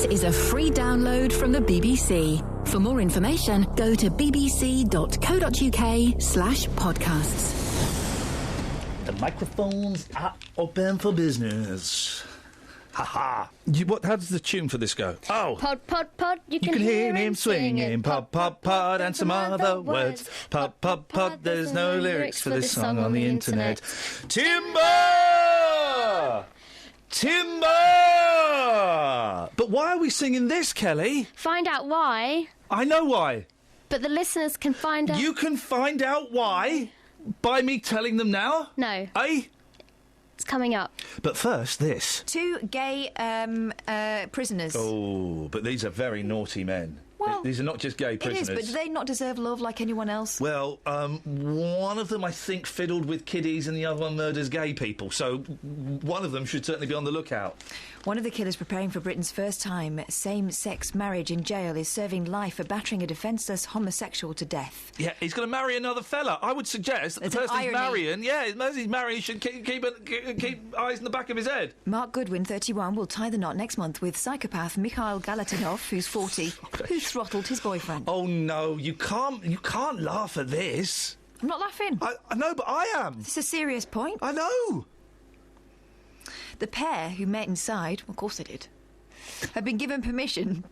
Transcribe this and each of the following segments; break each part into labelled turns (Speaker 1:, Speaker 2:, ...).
Speaker 1: This is a free download from the BBC. For more information, go to bbc.co.uk/podcasts.
Speaker 2: The microphones are open for business. Ha-ha. How does the tune for this go? Oh.
Speaker 3: Pod, pod, pod, you
Speaker 2: can hear him swinging. Pod, pod, pod, and some other words. Pod, pod, pod, there's no lyrics for this song on the internet. Timber! Timber! But why are we singing this, Kelly?
Speaker 3: Find out why.
Speaker 2: I know why.
Speaker 3: But the listeners can find out...
Speaker 2: You can find out why by me telling them now?
Speaker 3: No.
Speaker 2: Eh?
Speaker 3: It's coming up.
Speaker 2: But first, this.
Speaker 4: 2 gay prisoners.
Speaker 2: Oh, but these are very naughty men.
Speaker 4: Well,
Speaker 2: these are not just gay prisoners.
Speaker 4: It is, but do they not deserve love like anyone else?
Speaker 2: Well, one of them, I think, fiddled with kiddies and the other one murders gay people. So one of them should certainly be on the lookout.
Speaker 4: One of the killers preparing for Britain's first time same-sex marriage in jail is serving life for battering a defenceless homosexual to death.
Speaker 2: Yeah, he's going to marry another fella. I would suggest that the person he's marrying, as he's marrying, he should keep eyes in the back of his head.
Speaker 4: Mark Goodwin, 31, will tie the knot next month with psychopath Mikhail Galatinov, who's 40, who throttled his boyfriend.
Speaker 2: Oh no, you can't laugh at this.
Speaker 4: I'm not laughing.
Speaker 2: I know, but I am.
Speaker 4: This is a serious point.
Speaker 2: I know.
Speaker 4: The pair who met inside, of course they did, have been given permission.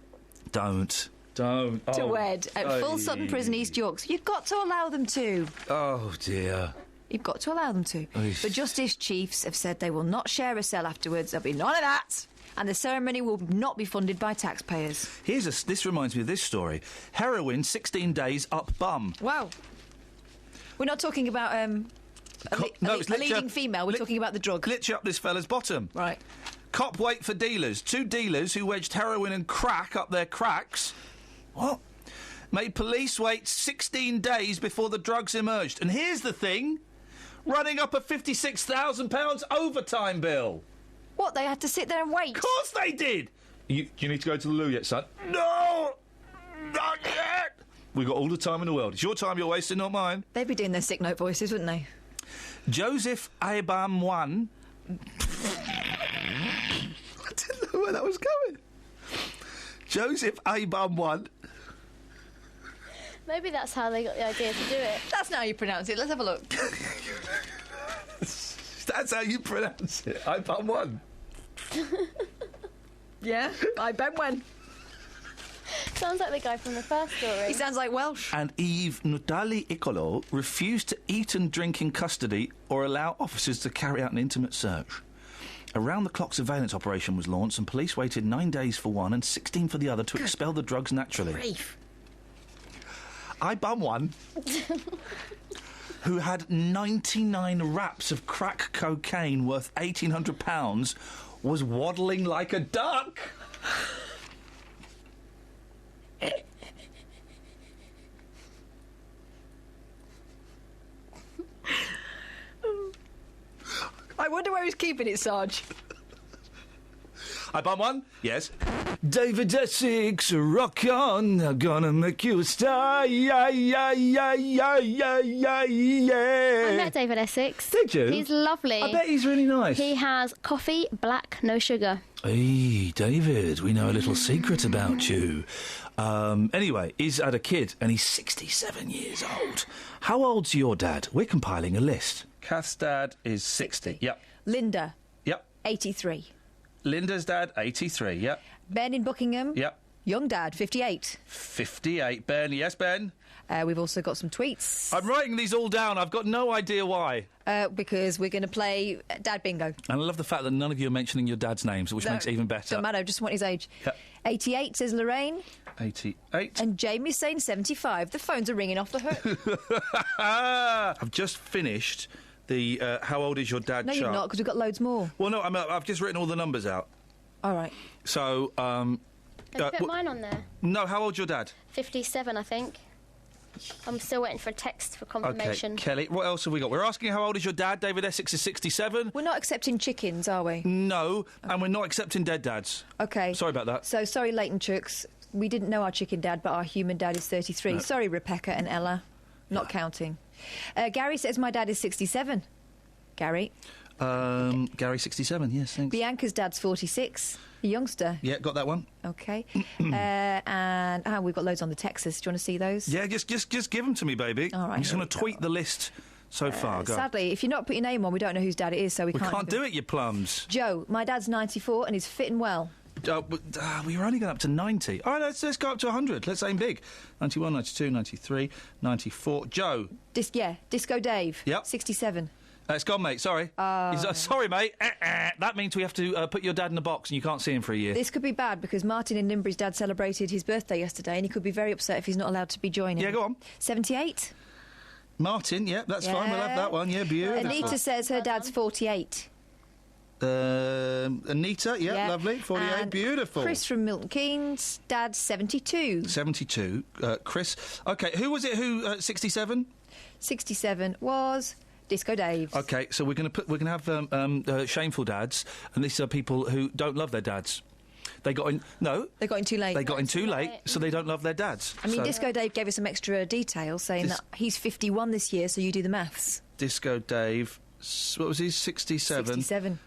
Speaker 2: Don't.
Speaker 4: To wed at Full Sutton Prison, East Yorks. You've got to allow them to.
Speaker 2: Oh dear.
Speaker 4: You've got to allow them to.
Speaker 2: Eesh.
Speaker 4: The Justice Chiefs have said they will not share a cell afterwards. There'll be none of that. And the ceremony will not be funded by taxpayers.
Speaker 2: This reminds me of this story. Heroin, 16 days up bum.
Speaker 4: Wow. We're not talking about a leading female. We're talking about the drug.
Speaker 2: Literally up this fella's bottom.
Speaker 4: Right.
Speaker 2: Cop wait for dealers. 2 dealers who wedged heroin and crack up their cracks. What? Made police wait 16 days before the drugs emerged. And here's the thing. Running up a £56,000 overtime bill.
Speaker 4: What, they had to sit there and wait?
Speaker 2: Of course they did! You need to go to the loo yet, son? No! Not yet! We've got all the time in the world. It's your time you're wasting, not mine.
Speaker 4: They'd be doing their sick note voices, wouldn't they?
Speaker 2: Joseph Abam 1. I didn't know where that was going. Joseph Abam 1.
Speaker 3: Maybe that's how they got the idea to do it.
Speaker 4: That's not how you pronounce it. Let's have a look.
Speaker 2: That's how you pronounce it. Abam 1.
Speaker 4: Yeah, Abam 1.
Speaker 3: Sounds like the guy from the first story.
Speaker 4: He sounds like Welsh.
Speaker 2: And Eve Nutali Ikolo refused to eat and drink in custody or allow officers to carry out an intimate search. A round-the-clock surveillance operation was launched and police waited 9 days for one and 16 for the other to expel the drugs naturally.
Speaker 4: Grief.
Speaker 2: I bum one who had 99 wraps of crack cocaine worth £1,800 was waddling like a duck.
Speaker 4: I wonder where he's keeping it, Sarge.
Speaker 2: I bum one? Yes. David Essex, rock on, I'm gonna make you a star, yeah, yeah, yeah, yeah, yeah, yeah, yeah.
Speaker 3: I met David Essex.
Speaker 2: Did you?
Speaker 3: He's lovely.
Speaker 2: I bet he's really nice.
Speaker 3: He has coffee, black, no sugar.
Speaker 2: Hey, David, we know a little secret about you. Anyway, he's had a kid and he's 67 years old. How old's your dad? We're compiling a list. Kath's dad is 60. Yep.
Speaker 4: Linda.
Speaker 2: Yep.
Speaker 4: 83.
Speaker 2: Linda's dad, 83. Yep.
Speaker 4: Ben in Buckingham.
Speaker 2: Yep.
Speaker 4: Young dad, 58.
Speaker 2: 58. Ben, yes, Ben?
Speaker 4: We've also got some tweets.
Speaker 2: I'm writing these all down. I've got no idea why.
Speaker 4: Because we're going to play Dad Bingo.
Speaker 2: And I love the fact that none of you are mentioning your dad's names, which makes it even better.
Speaker 4: Doesn't matter, just want his age.
Speaker 2: Yep.
Speaker 4: 88 says Lorraine.
Speaker 2: 88.
Speaker 4: And Jamie's saying 75. The phones are ringing off the hook.
Speaker 2: I've just finished the how old is your dad
Speaker 4: No,
Speaker 2: chart.
Speaker 4: you've not, because we've got loads more.
Speaker 2: Well, no, I've just written all the numbers out.
Speaker 4: All right.
Speaker 2: So,
Speaker 3: Have you put mine on there?
Speaker 2: No, how old's your dad?
Speaker 3: 57, I think. I'm still waiting for a text for confirmation.
Speaker 2: Okay, Kelly, what else have we got? We're asking how old is your dad? David Essex is 67.
Speaker 4: We're not accepting chickens, are we?
Speaker 2: No, and we're not accepting dead dads.
Speaker 4: Okay.
Speaker 2: Sorry about that.
Speaker 4: So, sorry, Leighton Chooks. We didn't know our chicken dad, but our human dad is 33.
Speaker 2: No.
Speaker 4: Sorry, Rebecca and Ella. Not counting. Gary says my dad is 67. Gary?
Speaker 2: Gary, 67, yes, thanks.
Speaker 4: Bianca's dad's 46, a youngster.
Speaker 2: Yeah, got that one.
Speaker 4: OK. And we've got loads on the Texas. Do you want to see those?
Speaker 2: Yeah, just give them to me, baby.
Speaker 4: All right,
Speaker 2: I'm just going to tweet the list so far. Go.
Speaker 4: Sadly, if you're not put your name on, we don't know whose dad it is, so we can't
Speaker 2: do it, you plums.
Speaker 4: Joe, my dad's 94 and he's fit and well.
Speaker 2: We were only going up to 90. All right, let's go up to 100. Let's aim big. 91, 92, 93, 94. Joe.
Speaker 4: Disco Dave.
Speaker 2: Yep.
Speaker 4: 67.
Speaker 2: It's gone, mate. Sorry. Sorry, mate. That means we have to put your dad in a box and you can't see him for a year.
Speaker 4: This could be bad because Martin in Limbury's dad celebrated his birthday yesterday and he could be very upset if he's not allowed to be joining.
Speaker 2: Yeah, go on.
Speaker 4: 78.
Speaker 2: Martin, that's fine. We'll have that one. Yeah, beautiful.
Speaker 4: Anita says her dad's 48.
Speaker 2: Anita, lovely. 48,
Speaker 4: and
Speaker 2: beautiful.
Speaker 4: Chris from Milton Keynes, dad's 72.
Speaker 2: 72. Chris. OK, who was it 67?
Speaker 4: 67 was Disco Dave.
Speaker 2: OK, so we're going to have shameful dads, and these are people who don't love their dads. They got in too late. They got in too late, so they don't love their dads.
Speaker 4: I mean, Disco Dave gave us some extra detail saying that he's 51 this year, so you do the maths.
Speaker 2: Disco Dave, what was he, 67?
Speaker 4: 67.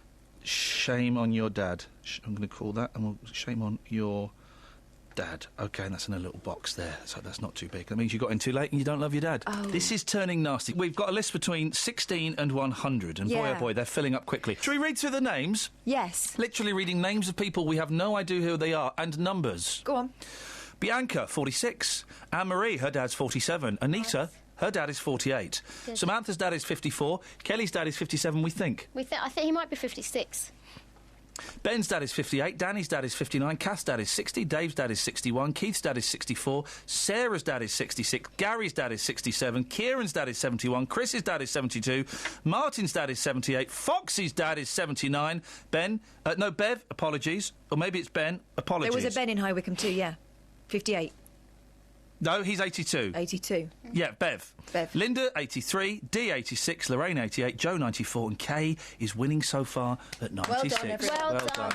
Speaker 2: Shame on your dad. I'm going to call that, and we'll shame on your dad. OK, and that's in a little box there, so that's not too big. That means you got in too late and you don't love your dad.
Speaker 4: Oh.
Speaker 2: This is turning nasty. We've got a list between 16 and 100, and boy, oh boy, they're filling up quickly. Shall we read through the names?
Speaker 4: Yes.
Speaker 2: Literally reading names of people we have no idea who they are, and numbers.
Speaker 4: Go on.
Speaker 2: Bianca, 46. Anne-Marie, her dad's 47. Anita... Nice. Her dad is 48. Good. Samantha's dad is 54. Kelly's dad is 57, we think.
Speaker 3: I think he might be 56.
Speaker 2: Ben's dad is 58. Danny's dad is 59. Kath's dad is 60. Dave's dad is 61. Keith's dad is 64. Sarah's dad is 66. Gary's dad is 67. Kieran's dad is 71. Chris's dad is 72. Martin's dad is 78. Foxy's dad is 79. Bev, apologies. Or maybe it's Ben, apologies.
Speaker 4: There was a Ben in High Wycombe too, yeah. 58.
Speaker 2: No, he's 82.
Speaker 4: 82.
Speaker 2: Yeah, Bev. Linda, 83. Dee, 86. Lorraine, 88. Joe, 94. And Kay is winning so far at 96.
Speaker 3: Well done, everyone. Well done.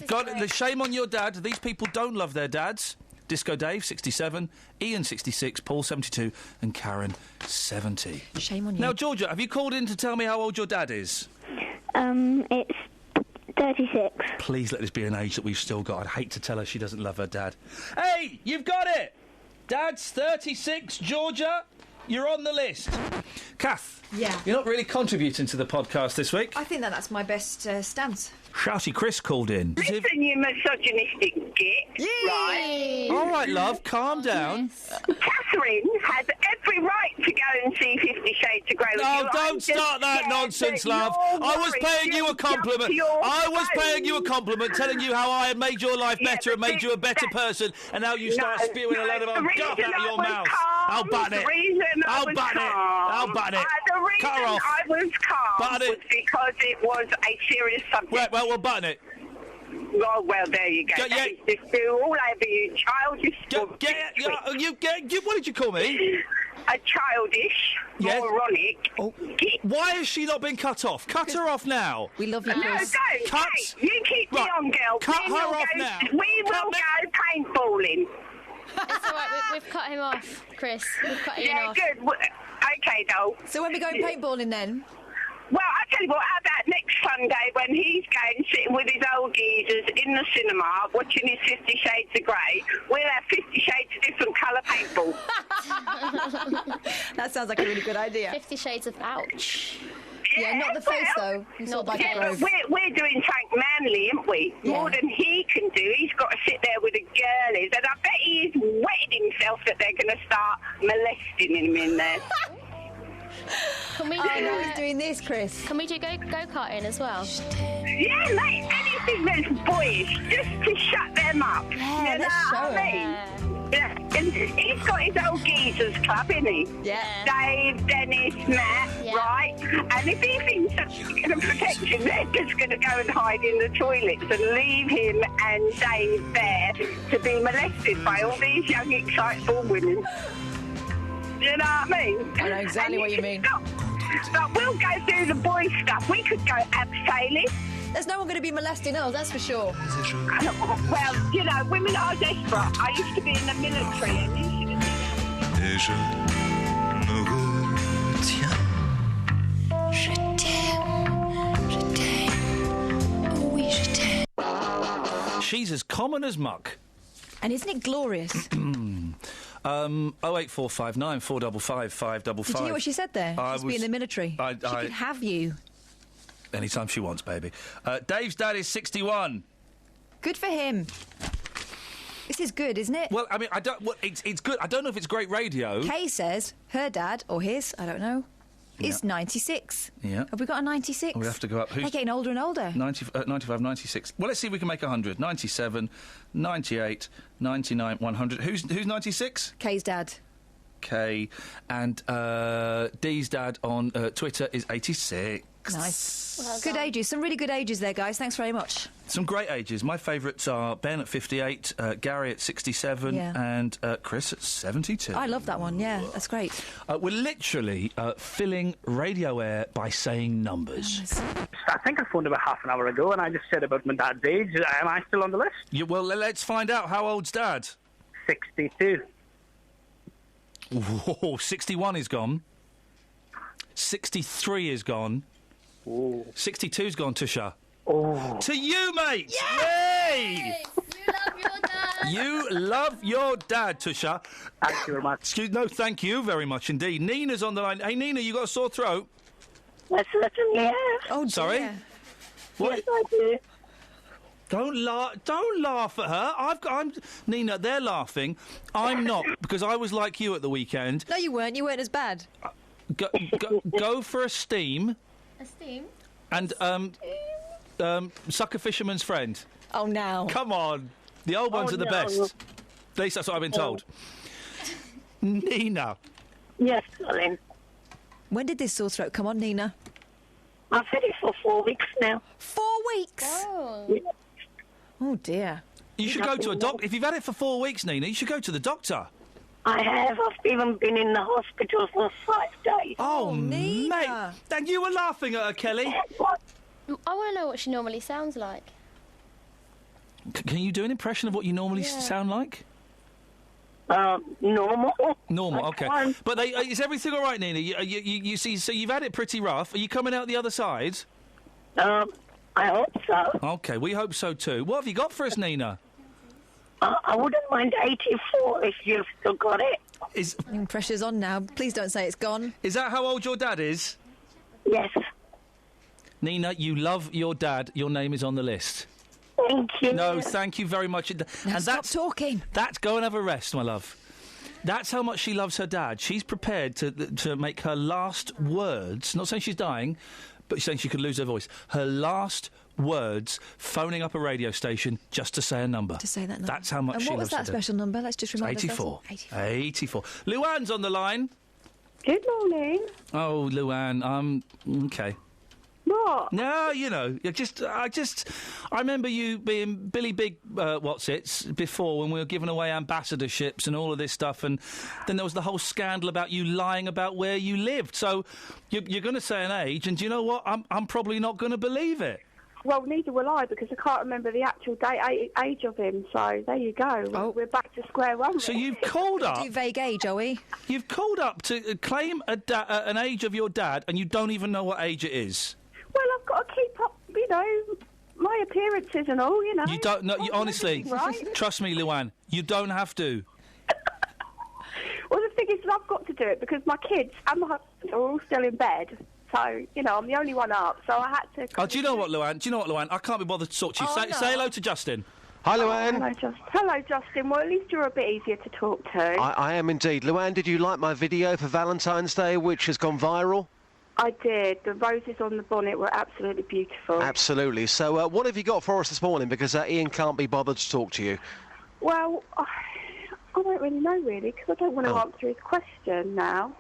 Speaker 2: God, the shame on your dad. These people don't love their dads. Disco Dave, 67. Ian, 66. Paul, 72. And Karen, 70.
Speaker 4: Shame on you.
Speaker 2: Now, Georgia, have you called in to tell me how old your dad is?
Speaker 5: It's 36.
Speaker 2: Please let this be an age that we've still got. I'd hate to tell her she doesn't love her dad. Hey, you've got it! Dad's 36, Georgia. You're on the list. Kath.
Speaker 4: Yeah.
Speaker 2: You're not really contributing to the podcast this week.
Speaker 4: I think that's my best stance.
Speaker 2: Shouty Chris called in.
Speaker 6: Listen, you misogynistic git.
Speaker 2: Yay!
Speaker 6: Right?
Speaker 2: All right, love, calm down.
Speaker 6: Catherine has every right to go and see 50 Shades of Grey.
Speaker 2: No, don't start that nonsense, love. I was paying you a compliment. I was paying you a compliment, telling you how I had made your life better and made you a better person, and now you start spewing a load of guff out of your mouth. I'll button it. I'll button it. I'll button it.
Speaker 6: The reason
Speaker 2: Cut her off.
Speaker 6: I was calm was because it was a serious subject.
Speaker 2: Right, well, we'll button it.
Speaker 6: Oh, well, there you go.
Speaker 2: Yeah.
Speaker 6: Just do all over you, childish.
Speaker 2: What did you call me?
Speaker 6: A childish, moronic. Git.
Speaker 2: Why has she not been cut off? Cut her off now.
Speaker 4: We love you, Chris.
Speaker 6: No, don't. Hey, you keep me on, girl.
Speaker 2: Cut her off now.
Speaker 6: We will go paintballing.
Speaker 3: It's all right. We've cut him off, Chris. We've cut Ian off.
Speaker 6: Yeah, good. Okay, doll.
Speaker 4: So when we going paintballing then?
Speaker 6: Well, I tell you what, how about next Sunday when he's going sitting with his old geezers in the cinema watching his 50 Shades of Grey, we'll have 50 Shades of different colour paintball.
Speaker 4: That sounds like a really good idea.
Speaker 3: 50 Shades of ouch.
Speaker 4: Yeah, not the face though.
Speaker 3: Not
Speaker 4: like
Speaker 3: the face.
Speaker 6: We're doing Frank Manley, aren't we?
Speaker 4: Yeah.
Speaker 6: More than he can do. He's got to sit there with the girlies, and I bet he's wetting himself that they're going to start molesting him in there.
Speaker 3: Can we do
Speaker 4: now he's doing this, Chris.
Speaker 3: Can we do go-karting as well?
Speaker 6: Yeah, mate, anything that's boyish, just to shut them up.
Speaker 4: Yeah,
Speaker 6: you know
Speaker 4: let's show
Speaker 6: what I mean? Yeah, and he's got his old geezers club, isn't he?
Speaker 3: Yeah.
Speaker 6: Dave, Dennis, Matt, right? And if he thinks that's going to protect him, they're just going to go and hide in the toilets and leave him and Dave there to be molested by all these young, excitable women. You know what I mean?
Speaker 4: I know exactly what you mean.
Speaker 6: But we'll go do the boy stuff. We could go abseiling.
Speaker 4: There's no one going to be molesting us, that's for sure.
Speaker 6: Well, you know, women are desperate. I used to be in the military and you should have seen it.
Speaker 2: She's as common as muck.
Speaker 4: And isn't it glorious?
Speaker 2: 08459 455 555.
Speaker 4: Did you hear what she said there? She must be in the military. She could have you.
Speaker 2: Anytime she wants, baby. Dave's dad is 61.
Speaker 4: Good for him. This is good, isn't it?
Speaker 2: Well, I mean, I don't. Well, it's good. I don't know if it's great radio.
Speaker 4: Kay says her dad, or his, I don't know, is 96.
Speaker 2: Yeah.
Speaker 4: Have we got a 96?
Speaker 2: We have to go up.
Speaker 4: They're getting older and older.
Speaker 2: 95, 96. Well, let's see if we can make 100. 97, 98, 99, 100. Who's 96?
Speaker 4: Kay's dad.
Speaker 2: Kay. And Dee's dad on Twitter is 86.
Speaker 4: Nice. Well, good ages. Some really good ages there, guys. Thanks very much.
Speaker 2: Some great ages. My favourites are Ben at 58, Gary at 67, and Chris at 72.
Speaker 4: I love that one, yeah. That's great.
Speaker 2: We're literally filling radio air by saying numbers.
Speaker 7: I think I phoned about half an hour ago and I just said about my dad's age. Am I still on the list?
Speaker 2: Well, let's find out. How old's Dad?
Speaker 7: 62.
Speaker 2: Whoa, 61 is gone. 63 is gone.
Speaker 7: Oh.
Speaker 2: 62's gone, Tusha.
Speaker 7: Oh.
Speaker 2: To you, mate!
Speaker 3: Yay!
Speaker 2: Yay!
Speaker 3: You love your dad!
Speaker 2: You love your dad, Tusha.
Speaker 7: Thank you very much.
Speaker 2: No, thank you very much indeed. Nina's on the line. Hey, Nina, you got a sore throat?
Speaker 6: I certainly have.
Speaker 4: Oh, dear.
Speaker 2: Sorry? What?
Speaker 6: Yes, I do.
Speaker 2: Don't laugh at her. Nina, they're laughing. I'm not, because I was like you at the weekend.
Speaker 4: No, you weren't. You weren't as bad.
Speaker 2: Go for a steam.
Speaker 3: A steam?
Speaker 2: And, suck a fisherman's friend.
Speaker 4: Oh, now.
Speaker 2: Come on. The old ones are the best. At least that's what I've been told. Nina.
Speaker 6: Yes, darling.
Speaker 4: When did this sore throat come on, Nina?
Speaker 5: I've had it for 4 weeks now.
Speaker 4: 4 weeks?
Speaker 3: Oh.
Speaker 4: Oh, dear.
Speaker 2: You should go to a doctor. If you've had it for 4 weeks, Nina, you should go to the doctor.
Speaker 5: I have. I've even been in the hospital for 5 days.
Speaker 2: Oh,
Speaker 4: Nina.
Speaker 2: mate. And you were laughing at her, Kelly.
Speaker 5: What?
Speaker 3: I want to know what she normally sounds like.
Speaker 2: Can you do an impression of what you normally sound like?
Speaker 5: Normal.
Speaker 2: Normal, okay. But is everything all right, Nina? You see, so you've had it pretty rough. Are you coming out the other side?
Speaker 5: I hope so.
Speaker 2: Okay, we hope so too. What have you got for us, Nina?
Speaker 5: I wouldn't mind 84 if you've still got it.
Speaker 4: Pressure's on now. Please don't say it's gone.
Speaker 2: Is that how old your dad is?
Speaker 5: Yes.
Speaker 2: Nina, you love your dad. Your name is on the list.
Speaker 5: Thank you.
Speaker 2: No, thank you very much.
Speaker 4: Now stop talking.
Speaker 2: Go and have a rest, my love. That's how much she loves her dad. She's prepared to make her last words, not saying she's dying, but she's saying she could lose her voice. Her last words, phoning up a radio station just to say a number.
Speaker 4: To say that number.
Speaker 2: That's how much she loves her dad.
Speaker 4: And what was that special number? Let's just remind us.
Speaker 2: 84. 84. Luann's on the line.
Speaker 6: Good morning.
Speaker 2: Oh, Luann, okay.
Speaker 6: What?
Speaker 2: No, you know, I remember you being Billy Big What's-Its before when we were giving away ambassadorships and all of this stuff, and then there was the whole scandal about you lying about where you lived. So you're going to say an age, and do you know what? I'm probably not going to believe it.
Speaker 6: Well, neither will I, because I can't remember the actual age of him, so there you go.
Speaker 2: Oh.
Speaker 6: We're back to square one.
Speaker 2: So you've called up...
Speaker 4: Do vague age, are we?
Speaker 2: You've called up to claim an age of your dad, and you don't even know what age it is.
Speaker 6: Well, I've got to keep up, my appearances and all,
Speaker 2: You don't know... honestly,
Speaker 6: right?
Speaker 2: Trust me, Luann, you don't have to.
Speaker 6: Well, the thing is that I've got to do it because my kids and my husband are all still in bed. So, I'm the only one up, so I had to...
Speaker 2: Oh, do you know what, Luann? I can't be bothered to talk to you. Say hello to Justin.
Speaker 8: Hi, Luann.
Speaker 6: Hello, Justin. Well, at least you're a bit easier to talk to.
Speaker 8: I am indeed. Luann, did you like my video for Valentine's Day, which has gone viral?
Speaker 6: I did. The roses on the bonnet were absolutely beautiful.
Speaker 8: Absolutely. So what have you got for us this morning? Because Ian can't be bothered to talk to you.
Speaker 6: Well, I don't really know, because I don't want to answer his question now.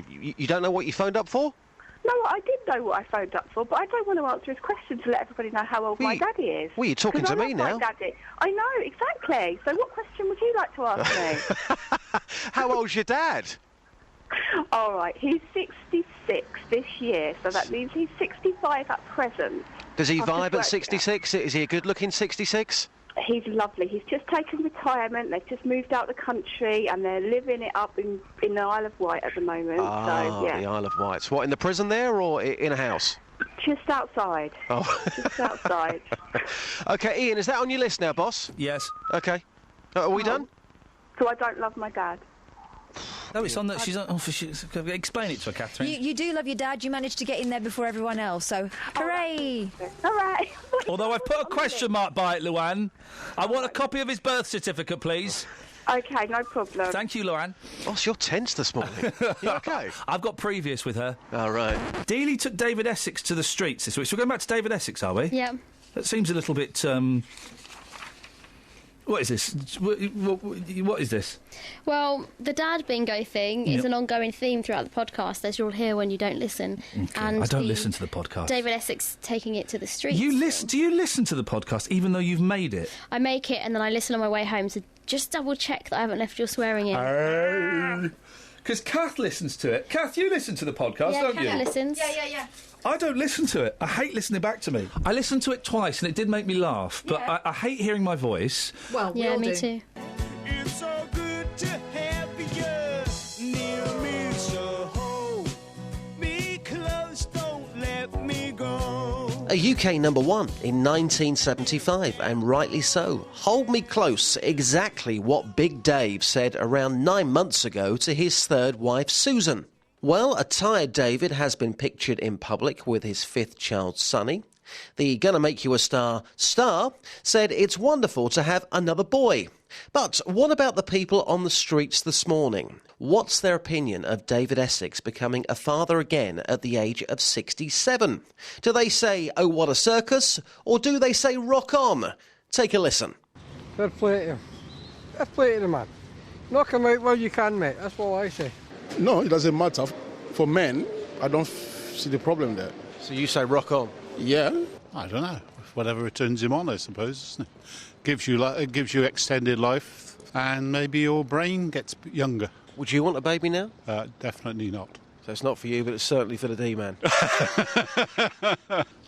Speaker 8: You don't know what you phoned up for?
Speaker 6: No, I did know what I phoned up for, but I don't want to answer his question to let everybody know how old my daddy is.
Speaker 8: Well, you're talking to me now.
Speaker 6: My daddy. I know, exactly. So what question would you like to ask me?
Speaker 8: How old's your dad?
Speaker 6: All right, he's 66 this year, so that means he's 65 at present.
Speaker 8: Does he vibe at 66? Is he a good-looking 66?
Speaker 6: He's lovely. He's just taken retirement. They've just moved out the country, and they're living it up in the Isle of Wight at the moment.
Speaker 8: Ah,
Speaker 6: so, yeah.
Speaker 8: The Isle of Wight. What, in the prison there or in a house?
Speaker 6: Just outside.
Speaker 8: Oh.
Speaker 6: Just outside.
Speaker 8: OK, Ian, is that on your list now, boss?
Speaker 2: Yes.
Speaker 8: OK. Are we done?
Speaker 6: So I don't love my dad.
Speaker 2: No, it's on that. She's on. Explain it to her, Catherine.
Speaker 4: You do love your dad. You managed to get in there before everyone else, so hooray!
Speaker 6: All right.
Speaker 2: Although I've put a question mark by it, Luann. I want a copy of his birth certificate, please.
Speaker 6: OK, no problem.
Speaker 2: Thank you, Luann.
Speaker 8: Boss, you're tense this morning. You OK?
Speaker 2: I've got previous with her.
Speaker 8: All right.
Speaker 2: Dealey took David Essex to the streets this week. So we're going back to David Essex, are we?
Speaker 3: Yeah.
Speaker 2: That seems a little bit. What is this? What is this?
Speaker 3: Well, the dad bingo thing is an ongoing theme throughout the podcast, as you'll hear when you don't listen.
Speaker 2: Okay.
Speaker 3: And
Speaker 2: I don't listen to the podcast.
Speaker 3: David Essex taking it to the streets.
Speaker 2: You listen? Do you listen to the podcast even though you've made it?
Speaker 3: I make it and then I listen on my way home to just double check that I haven't left your swearing in.
Speaker 2: Because Kath listens to it. Kath, you listen to the podcast, don't you?
Speaker 3: Kath listens.
Speaker 4: Yeah.
Speaker 2: I don't listen to it. I hate listening back to me. I listened to it twice and it did make me laugh, but I hate hearing my voice.
Speaker 4: Well, we
Speaker 3: Yeah,
Speaker 4: all
Speaker 3: me
Speaker 4: do.
Speaker 3: too.
Speaker 9: It's so good to have you near me, so hold me close, don't let me go.
Speaker 8: A UK number one in 1975, and rightly so. Hold Me Close, exactly what Big Dave said around 9 months ago to his third wife, Susan. Well, a tired David has been pictured in public with his fifth child, Sonny. The Gonna Make You a Star said it's wonderful to have another boy. But what about the people on the streets this morning? What's their opinion of David Essex becoming a father again at the age of 67? Do they say, oh, what a circus? Or do they say, rock on? Take a listen.
Speaker 10: Fair play to him. Fair play to the man. Knock him out while you can, mate. That's what I say.
Speaker 11: No, it doesn't matter. For men, I don't see the problem there.
Speaker 8: So you say rock on?
Speaker 11: Yeah.
Speaker 12: I don't know. Whatever it turns him on, I suppose, isn't it? It gives you extended life, and maybe your brain gets younger.
Speaker 8: Would you want a baby now?
Speaker 12: Definitely not.
Speaker 8: So it's not for you, but it's certainly for the D-man.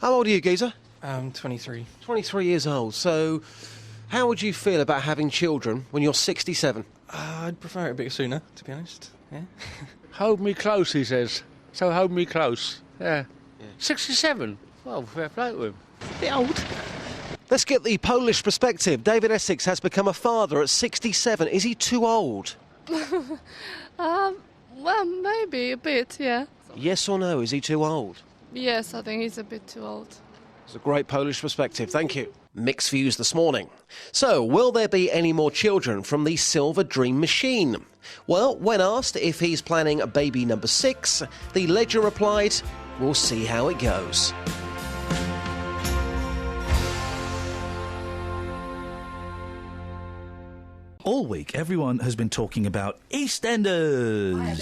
Speaker 8: How old are you, geezer?
Speaker 10: 23.
Speaker 8: 23 years old. So how would you feel about having children when you're 67?
Speaker 10: I'd prefer it a bit sooner, to be honest. Yeah.
Speaker 13: Hold me close, he says. So hold me close. Yeah. 67. Well, fair play to him. Bit old.
Speaker 8: Let's get the Polish perspective. David Essex has become a father at 67. Is he too old?
Speaker 14: Well, maybe a bit, yeah.
Speaker 8: Yes or no, is he too old?
Speaker 14: Yes, I think he's a bit too old.
Speaker 8: It's a great Polish perspective, thank you. Mixed views this morning. So, will there be any more children from the Silver Dream Machine? Well, when asked if he's planning a baby number 6, the Ledger replied, we'll see how it goes.
Speaker 2: All week, everyone has been talking about EastEnders.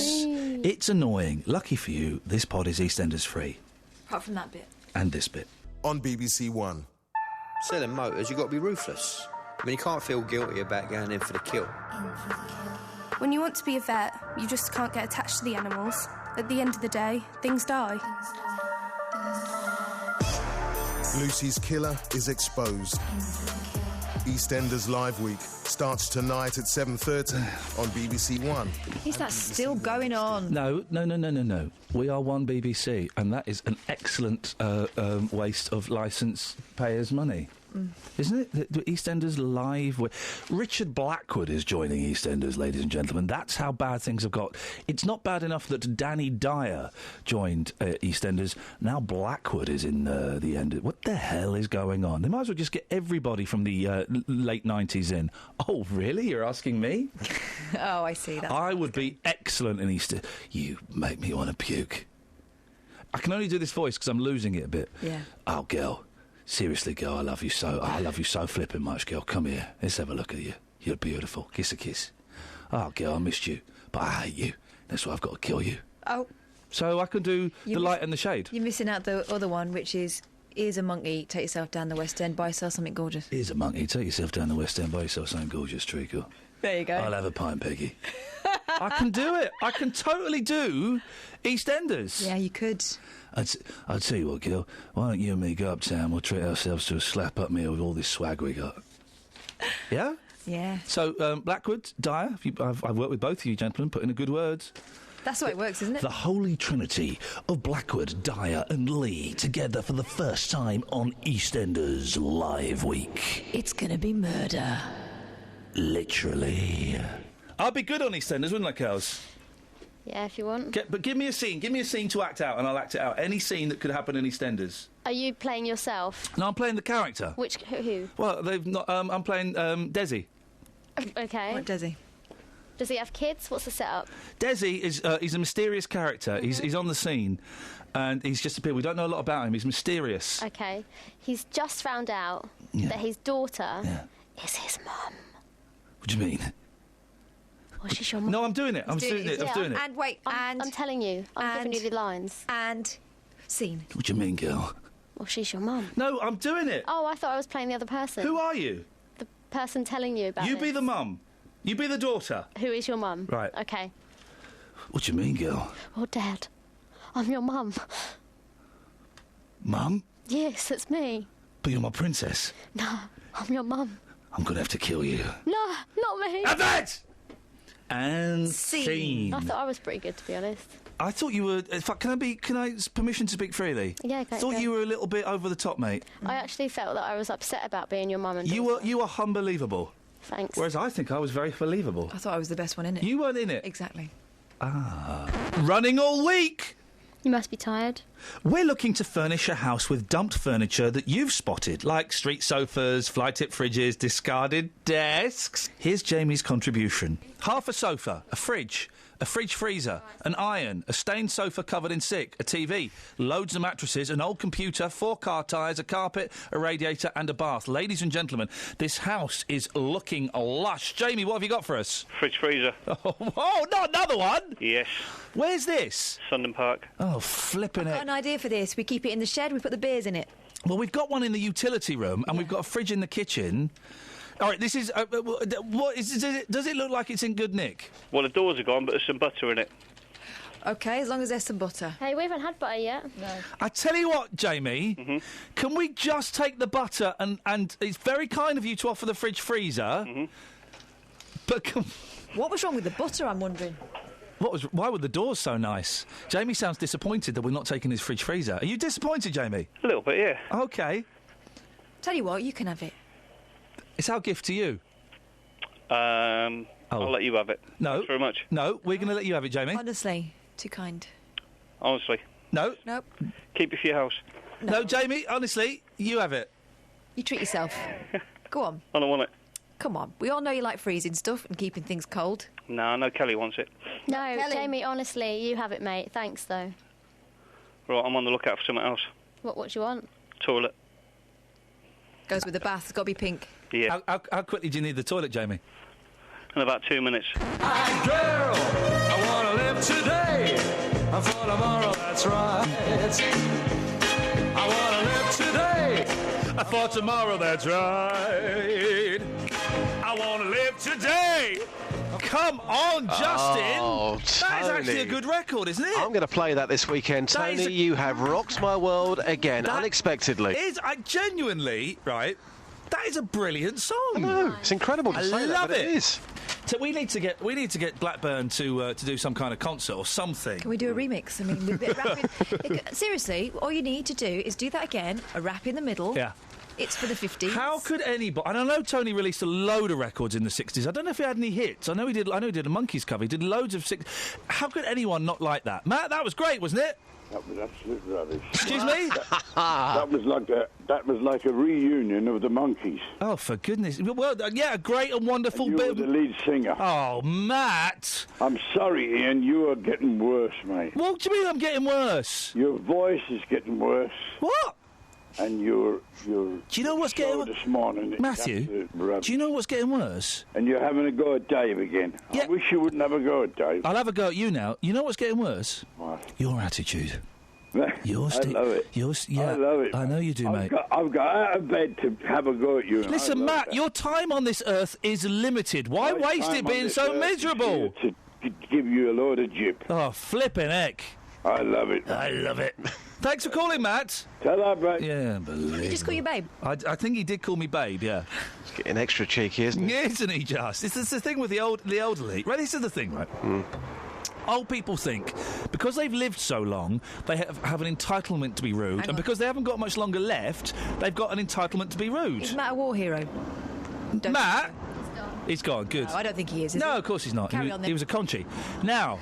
Speaker 2: It's annoying. Lucky for you, this pod is EastEnders free.
Speaker 4: Apart from that bit.
Speaker 2: And this bit.
Speaker 15: On BBC One.
Speaker 16: Selling motors, you've got to be ruthless. I mean, you can't feel guilty about going in for the kill.
Speaker 17: When you want to be a vet, you just can't get attached to the animals. At the end of the day, things die.
Speaker 15: Lucy's killer is exposed. EastEnders Live Week starts tonight at 7:30 on BBC One.
Speaker 4: Is that still going on?
Speaker 2: No. We are One BBC, and that is an excellent waste of licence payers' money. Isn't it? The EastEnders Live... Richard Blackwood is joining EastEnders, ladies and gentlemen. That's how bad things have got. It's not bad enough that Danny Dyer joined EastEnders. Now Blackwood is in the end. What the hell is going on? They might as well just get everybody from the late 90s in. Oh, really? You're asking me?
Speaker 4: Oh, I see. That's
Speaker 2: I would be excellent in EastEnders. You make me want to puke. I can only do this voice because I'm losing it a bit.
Speaker 4: Yeah.
Speaker 2: Oh, girl. Seriously, girl, I love you so flipping much, girl. Come here. Let's have a look at you. You're beautiful. Kiss a kiss. Oh, girl, I missed you, but I hate you. That's why I've got to kill you.
Speaker 4: Oh.
Speaker 2: So I can do the light and the shade.
Speaker 4: You're missing out the other one, which is, here's a monkey, take yourself down the West End, buy yourself something gorgeous.
Speaker 2: Here's a monkey, take yourself down the West End, buy yourself something gorgeous, treacle.
Speaker 4: There you go.
Speaker 2: I'll have a pint, Peggy. I can do it. I can totally do EastEnders.
Speaker 4: Yeah, you could.
Speaker 2: I'd tell you what, Gil, why don't you and me go uptown, we'll treat ourselves to a slap-up meal with all this swag we got. Yeah?
Speaker 4: Yeah.
Speaker 2: So, Blackwood, Dyer, I've worked with both of you gentlemen, put in a good word.
Speaker 4: That's the way it works, isn't it?
Speaker 2: The holy trinity of Blackwood, Dyer and Lee together for the first time on EastEnders Live Week.
Speaker 4: It's gonna be murder.
Speaker 2: Literally. I'd be good on EastEnders, wouldn't I, Kels?
Speaker 3: Yeah, if you want.
Speaker 2: But give me a scene. Give me a scene to act out, and I'll act it out. Any scene that could happen in EastEnders.
Speaker 3: Are you playing yourself?
Speaker 2: No, I'm playing the character.
Speaker 3: Which who?
Speaker 2: Well, they've not. I'm playing Desi.
Speaker 3: Okay.
Speaker 4: What, Desi?
Speaker 3: Does he have kids? What's the setup?
Speaker 2: Desi is he's a mysterious character. He's on the scene, and he's just appeared. We don't know a lot about him. He's mysterious.
Speaker 3: Okay. He's just found out that his daughter is his mum.
Speaker 2: What do you mean?
Speaker 3: Well, she's your mum.
Speaker 2: No, I'm doing it. I'm doing it. I'm doing it.
Speaker 4: And wait,
Speaker 3: I'm telling you. I'm giving you the lines.
Speaker 4: And scene.
Speaker 2: What do you mean, girl?
Speaker 3: Well, she's your mum.
Speaker 2: No, I'm doing it.
Speaker 3: Oh, I thought I was playing the other person.
Speaker 2: Who are you?
Speaker 3: The person telling you about
Speaker 2: You
Speaker 3: this.
Speaker 2: be the mum. You be the daughter.
Speaker 3: Who is your mum?
Speaker 2: Right.
Speaker 3: Okay.
Speaker 2: What do you mean, girl?
Speaker 3: Oh, Dad, I'm your mum.
Speaker 2: Mum?
Speaker 3: Yes, it's me.
Speaker 2: But you're my princess.
Speaker 3: No, I'm your mum.
Speaker 2: I'm gonna have to kill you.
Speaker 3: No, not me.
Speaker 2: Have it! And scene.
Speaker 3: I thought I was pretty good, to be honest.
Speaker 2: I thought you were. In fact, can I permission to speak freely?
Speaker 3: Yeah, go.
Speaker 2: Thought you were a little bit over the top, mate.
Speaker 3: I actually felt that I was upset about being your mum and daughter.
Speaker 2: You were unbelievable.
Speaker 3: Thanks.
Speaker 2: Whereas I think I was very believable.
Speaker 4: I thought I was the best one in it.
Speaker 2: You weren't in it.
Speaker 4: Exactly.
Speaker 2: Running all week.
Speaker 3: You must be tired.
Speaker 2: We're looking to furnish a house with dumped furniture that you've spotted, like street sofas, fly-tip fridges, discarded desks. Here's Jamie's contribution. Half a sofa, a fridge freezer, an iron, a stained sofa covered in sick, a TV, loads of mattresses, an old computer, 4 car tyres, a carpet, a radiator and a bath. Ladies and gentlemen, this house is looking lush. Jamie, what have you got for us?
Speaker 18: Fridge freezer.
Speaker 2: Oh, not another one?
Speaker 18: Yes.
Speaker 2: Where's this?
Speaker 18: Sundon Park.
Speaker 2: Oh, flipping
Speaker 4: I've
Speaker 2: it.
Speaker 4: got an idea for this. We keep it in the shed, we put the beers in it.
Speaker 2: Well, we've got one in the utility room, and we've got a fridge in the kitchen. All right, this is... does it look like it's in good nick?
Speaker 18: Well, the doors are gone, but there's some butter in it.
Speaker 4: OK, as long as there's some butter.
Speaker 3: Hey, we haven't had butter yet.
Speaker 4: No.
Speaker 2: I tell you what, Jamie, can we just take the butter and it's very kind of you to offer the fridge freezer, but
Speaker 4: What was wrong with the butter, I'm wondering?
Speaker 2: why were the doors so nice? Jamie sounds disappointed that we're not taking his fridge freezer. Are you disappointed, Jamie?
Speaker 18: A little bit, yeah.
Speaker 2: OK.
Speaker 4: Tell you what, you can have it.
Speaker 2: It's our gift to you.
Speaker 18: I'll let you have it.
Speaker 2: No.
Speaker 18: Thanks very much.
Speaker 2: No, we're going to let you have it, Jamie.
Speaker 4: Honestly, too kind.
Speaker 18: Honestly.
Speaker 2: No.
Speaker 4: Nope.
Speaker 18: Keep it for your house.
Speaker 2: No, Jamie, honestly, you have it.
Speaker 4: You treat yourself. Go on.
Speaker 18: I don't want it.
Speaker 4: Come on. We all know you like freezing stuff and keeping things cold.
Speaker 18: No, I know Kelly wants it.
Speaker 3: No, Jamie, honestly, you have it, mate. Thanks, though.
Speaker 18: Right, I'm on the lookout for something else.
Speaker 3: What do you want?
Speaker 18: Toilet.
Speaker 4: Goes with the bath. It's got to be pink.
Speaker 18: Yeah.
Speaker 2: How quickly do you need the toilet, Jamie?
Speaker 18: In about 2 minutes.
Speaker 9: Girl, I want to live today. And for tomorrow, that's right. I want to live today.
Speaker 2: For tomorrow, that's right. I want to live today. Come on, Justin.
Speaker 8: Oh,
Speaker 2: that is actually a
Speaker 8: Tony.
Speaker 2: good record, isn't it?
Speaker 8: I'm going to play that this weekend.
Speaker 2: That is
Speaker 8: Tony, you have rocked my world again, unexpectedly.
Speaker 2: I genuinely, right, that is a brilliant song.
Speaker 8: I know, it's incredible to say that,
Speaker 2: love
Speaker 8: but
Speaker 2: it.
Speaker 8: it is.
Speaker 2: So we need to get Blackburn to do some kind of concert or something.
Speaker 4: Can we do a remix? I mean, with a bit of rapping. Seriously, all you need to do is do that again, a rap in the middle.
Speaker 2: Yeah.
Speaker 4: It's for the 50s.
Speaker 2: How could anybody... And I know Tony released a load of records in the 60s. I don't know if he had any hits. I know he did a Monkees cover. He did loads of... How could anyone not like that? Matt, that was great, wasn't it?
Speaker 19: That was absolute rubbish.
Speaker 2: Excuse me?
Speaker 19: that was like a reunion of the Monkees.
Speaker 2: Oh, for goodness. Well, yeah, a great and wonderful
Speaker 19: And you
Speaker 2: bit...
Speaker 19: were the lead singer.
Speaker 2: Oh, Matt.
Speaker 19: I'm sorry, Ian, you are getting worse, mate.
Speaker 2: What do you mean I'm getting worse?
Speaker 19: Your voice is getting worse.
Speaker 2: What?
Speaker 19: And your
Speaker 2: do you know what's getting worse
Speaker 19: this morning?
Speaker 2: Matthew, do you know what's getting worse?
Speaker 19: And you're having a go at Dave again.
Speaker 2: Yeah.
Speaker 19: I wish you wouldn't have a go at Dave.
Speaker 2: I'll have a go at you now. You know what's getting worse?
Speaker 19: What?
Speaker 2: Your attitude.
Speaker 19: I love it.
Speaker 2: Yeah,
Speaker 19: I love it.
Speaker 2: I know you do, mate.
Speaker 19: I've got out of bed to have a go at you.
Speaker 2: Listen, Matt, your time on this earth is limited. Why waste it being so miserable?
Speaker 19: To give you a load of jip.
Speaker 2: Oh, flipping heck.
Speaker 19: I love it.
Speaker 2: I love it. Thanks for calling, Matt.
Speaker 19: Tell that, mate.
Speaker 2: Yeah,
Speaker 4: Did he just call you babe?
Speaker 2: I think he did call me babe, yeah.
Speaker 8: It's getting extra cheeky, isn't he?
Speaker 2: Isn't he just? It's the thing with the elderly. Right, this is the thing, right? old people think because they've lived so long, they have an entitlement to be rude, and because they haven't got much longer left, they've got an entitlement to be rude.
Speaker 4: Is Matt a war hero?
Speaker 2: Matt? He's gone. Good.
Speaker 4: No, I don't think he is he?
Speaker 2: No, of course he's not.
Speaker 4: Carry on then.
Speaker 2: He was a conchi. Now,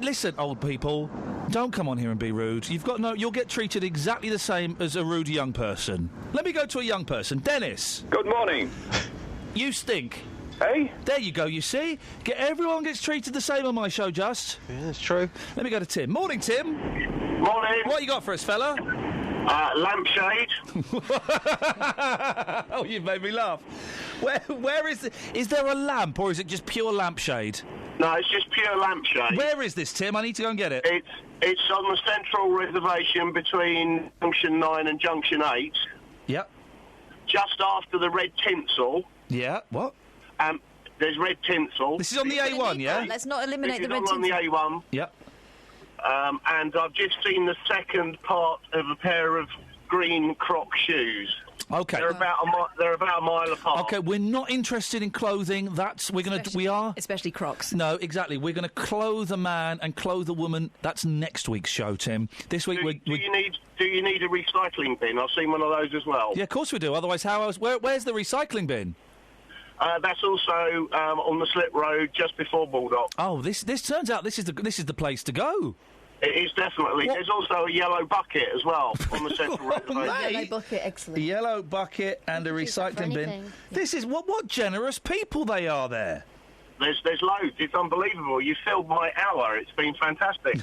Speaker 2: listen, old people, don't come on here and be rude. You'll get treated exactly the same as a rude young person. Let me go to a young person. Dennis.
Speaker 20: Good morning.
Speaker 2: You stink.
Speaker 20: Hey?
Speaker 2: There you go, you see? Everyone gets treated the same on my show, Just.
Speaker 8: Yeah, that's true.
Speaker 2: Let me go to Tim. Morning, Tim.
Speaker 20: Morning.
Speaker 2: What you got for us, fella?
Speaker 20: Lampshade.
Speaker 2: Oh, you've made me laugh. Where is there a lamp, or is it just pure lampshade?
Speaker 20: No, it's just pure lampshade.
Speaker 2: Where is this, Tim? I need to go and get it.
Speaker 20: It's on the central reservation between Junction 9 and Junction 8.
Speaker 2: Yep.
Speaker 20: Just after the red tinsel.
Speaker 2: Yeah, what?
Speaker 20: There's red tinsel.
Speaker 2: This is on the A1, yeah?
Speaker 4: Let's not eliminate the red
Speaker 20: tinsel. This is on the A1.
Speaker 2: Yep.
Speaker 20: And I've just seen the second part of a pair of green Croc shoes.
Speaker 2: Okay.
Speaker 20: They're about a mile apart.
Speaker 2: Okay, we're not interested in clothing. We are.
Speaker 4: Especially Crocs.
Speaker 2: No, exactly. We're going to clothe a man and clothe a woman. That's next week's show, Tim. This week
Speaker 20: Do you need a recycling bin? I've seen one of those as well.
Speaker 2: Yeah, of course we do. Otherwise, how else? Where's the recycling bin?
Speaker 20: That's also on the slip road just before Bulldog.
Speaker 2: Oh, this turns out this is the place to go.
Speaker 20: It is definitely. There's also a yellow bucket as well on the central reservation.
Speaker 4: Yellow bucket, excellent.
Speaker 2: A yellow bucket and a recycling bin. This is what generous people they are there.
Speaker 20: There's loads. It's unbelievable. You filled my hour. It's been fantastic.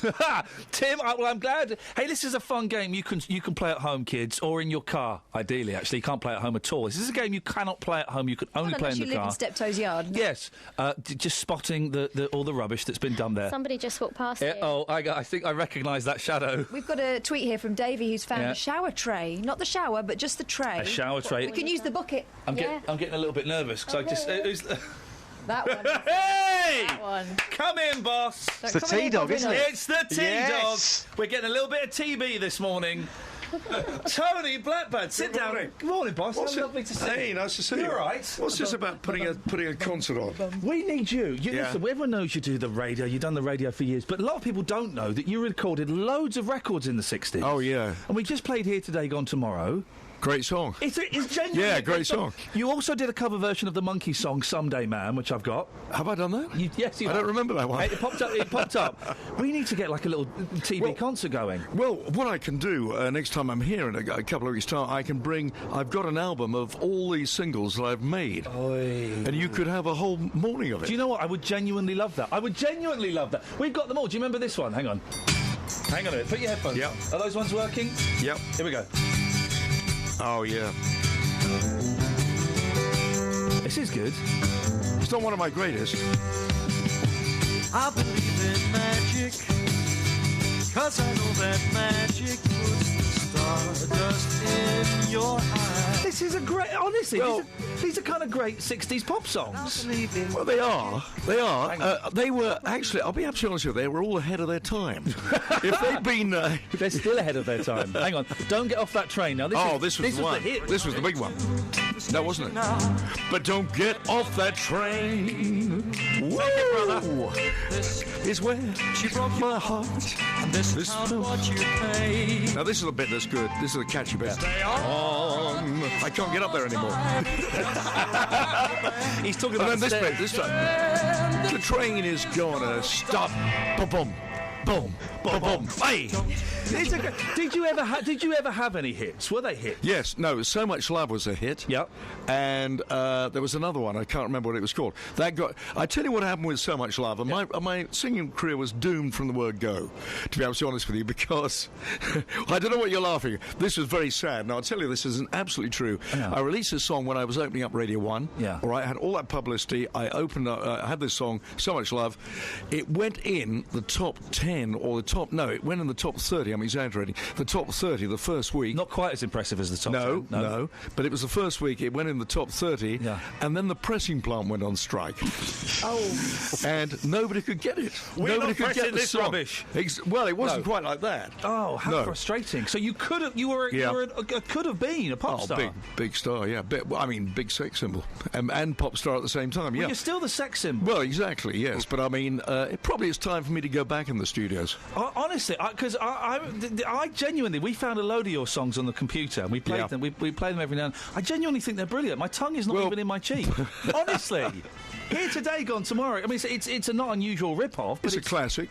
Speaker 2: Tim, I'm glad. Hey, this is a fun game. You can play at home, kids, or in your car. Ideally, actually, you can't play at home at all. This is a game you cannot play at home. You can only play in the car.
Speaker 4: Unless you live in Steptoe's yard.
Speaker 2: Yes, just spotting all the rubbish that's been done there.
Speaker 3: Somebody just walked past you.
Speaker 2: Oh, I think I recognise that shadow.
Speaker 4: We've got a tweet here from Davey who's found a shower tray. Not the shower, but just the tray.
Speaker 2: A shower tray.
Speaker 4: We can use the bucket.
Speaker 2: I'm getting a little bit nervous because I just.
Speaker 4: That one.
Speaker 2: Hey!
Speaker 4: That one.
Speaker 2: Come in, boss.
Speaker 8: It's the T-Dog, isn't it?
Speaker 2: It's the T-Dog. We're getting a little bit of TB this morning. Tony Blackburn, sit down. Good morning, boss. Lovely to see you.
Speaker 21: Hey, nice to see you.
Speaker 2: You're all right.
Speaker 21: What's this about putting a concert on?
Speaker 2: We need you. Listen, everyone knows you do the radio. You've done the radio for years, but a lot of people don't know that you recorded loads of records in the 60s.
Speaker 21: Oh, yeah.
Speaker 2: And we just played Here Today, Gone Tomorrow.
Speaker 21: Great song.
Speaker 2: It's genuinely
Speaker 21: a great song.
Speaker 2: You also did a cover version of the Monkey song "Someday Man," which I've got.
Speaker 21: Have I done that?
Speaker 2: Yes, you
Speaker 21: I
Speaker 2: have.
Speaker 21: don't remember that one.
Speaker 2: It popped up. We need to get like a little TV concert going.
Speaker 21: Well, what I can do next time I'm here in a couple of weeks' time, I've got an album of all these singles that I've made. And you could have a whole morning of it.
Speaker 2: Do you know what? I would genuinely love that. We've got them all. Do you remember this one? Hang on a minute. Put your headphones on. Are those ones working?
Speaker 21: Yep.
Speaker 2: Here we go.
Speaker 21: Oh, yeah.
Speaker 2: This is good.
Speaker 21: It's not one of my greatest.
Speaker 9: I believe in magic, 'cause I know that magic puts the stardust in your eyes.
Speaker 2: This is a great... Honestly, these are kind of great 60s pop songs.
Speaker 21: Well, they are. They were actually, I'll be absolutely honest with you, they were all ahead of their time. If they'd been...
Speaker 2: They're still ahead of their time. Hang on. Don't get off that train now.
Speaker 21: This was the one. This was the big one. No, wasn't it? But don't get off that train. Whoa! Brother. This is where she broke my heart. This is what you pay. Now, this is the bit that's good. This is the catchy bit. Stay on. I can't get up there anymore.
Speaker 2: He's talking about
Speaker 21: this bit. This time. The train is gonna stop. Boom, boom. Boom, boom, boom. Hey!
Speaker 2: Did you ever have any hits? Were they hits?
Speaker 21: Yes. No. So Much Love was a hit.
Speaker 2: Yep.
Speaker 21: And there was another one. I can't remember what it was called. I tell you what happened with So Much Love. And my singing career was doomed from the word go. To be absolutely honest with you, because I don't know what you're laughing at. This was very sad. Now I'll tell you, this isn't absolutely true.
Speaker 2: Yeah.
Speaker 21: I released this song when I was opening up Radio 1.
Speaker 2: Yeah.
Speaker 21: All right. I had all that publicity. I opened up. I had this song, So Much Love. It went in the top 10 10 or the top... No, it went in the top 30. I'm exaggerating. The top 30 the first week.
Speaker 2: Not quite as impressive as the top 10.
Speaker 21: No. But it was the first week. It went in the top 30.
Speaker 2: Yeah.
Speaker 21: And then the pressing plant went on strike. And nobody could get it.
Speaker 2: We're
Speaker 21: nobody
Speaker 2: not
Speaker 21: could
Speaker 2: pressing
Speaker 21: get the
Speaker 2: this
Speaker 21: song.
Speaker 2: rubbish.
Speaker 21: Well, it wasn't
Speaker 2: No.
Speaker 21: quite like that.
Speaker 2: Oh, how
Speaker 21: No.
Speaker 2: frustrating. So you could have... You were a could have been a pop star.
Speaker 21: Big star, yeah. Big sex symbol. And pop star at the same time, yeah.
Speaker 2: Well, you're still the sex symbol.
Speaker 21: Well, exactly, yes. But I mean, it probably is time for me to go back in the studios.
Speaker 2: Honestly, because I genuinely, we found a load of your songs on the computer and we played them. We play them every now and then. I genuinely think they're brilliant. My tongue is not even in my cheek. Honestly. Here today, gone tomorrow. I mean, it's a not unusual rip-off. But
Speaker 21: It's a classic.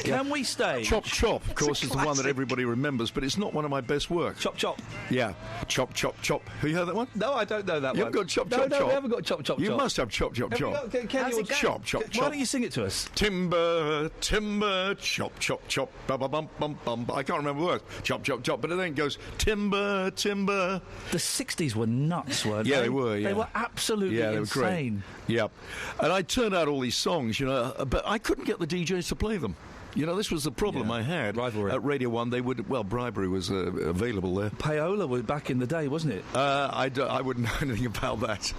Speaker 2: Can we stay?
Speaker 21: Chop Chop, of course, is the one that everybody remembers, but it's not one of my best work.
Speaker 2: Chop Chop.
Speaker 21: Yeah. Chop Chop Chop. Have you heard that one?
Speaker 2: No, I don't know that one.
Speaker 21: You haven't got Chop Chop
Speaker 2: No,
Speaker 21: Chop?
Speaker 2: we haven't got Chop Chop Chop.
Speaker 21: You must have Chop Chop Chop.
Speaker 2: Chop
Speaker 21: Chop.
Speaker 2: Why don't you sing it to us?
Speaker 21: Timber, timber, chop, chop, chop, ba ba bum bum bum. I can't remember the words. Chop, chop, chop. But it then goes timber, timber.
Speaker 2: The 60s were nuts, weren't they?
Speaker 21: Yeah, they were. Yeah.
Speaker 2: They were absolutely
Speaker 21: they were
Speaker 2: insane.
Speaker 21: Great. Yeah, and I turned out all these songs, but I couldn't get the DJs to play them. This was the problem I had.
Speaker 2: Rivalry.
Speaker 21: At Radio 1, they would... Well, bribery was available there.
Speaker 2: Payola was back in the day, wasn't it?
Speaker 21: I wouldn't know anything about that.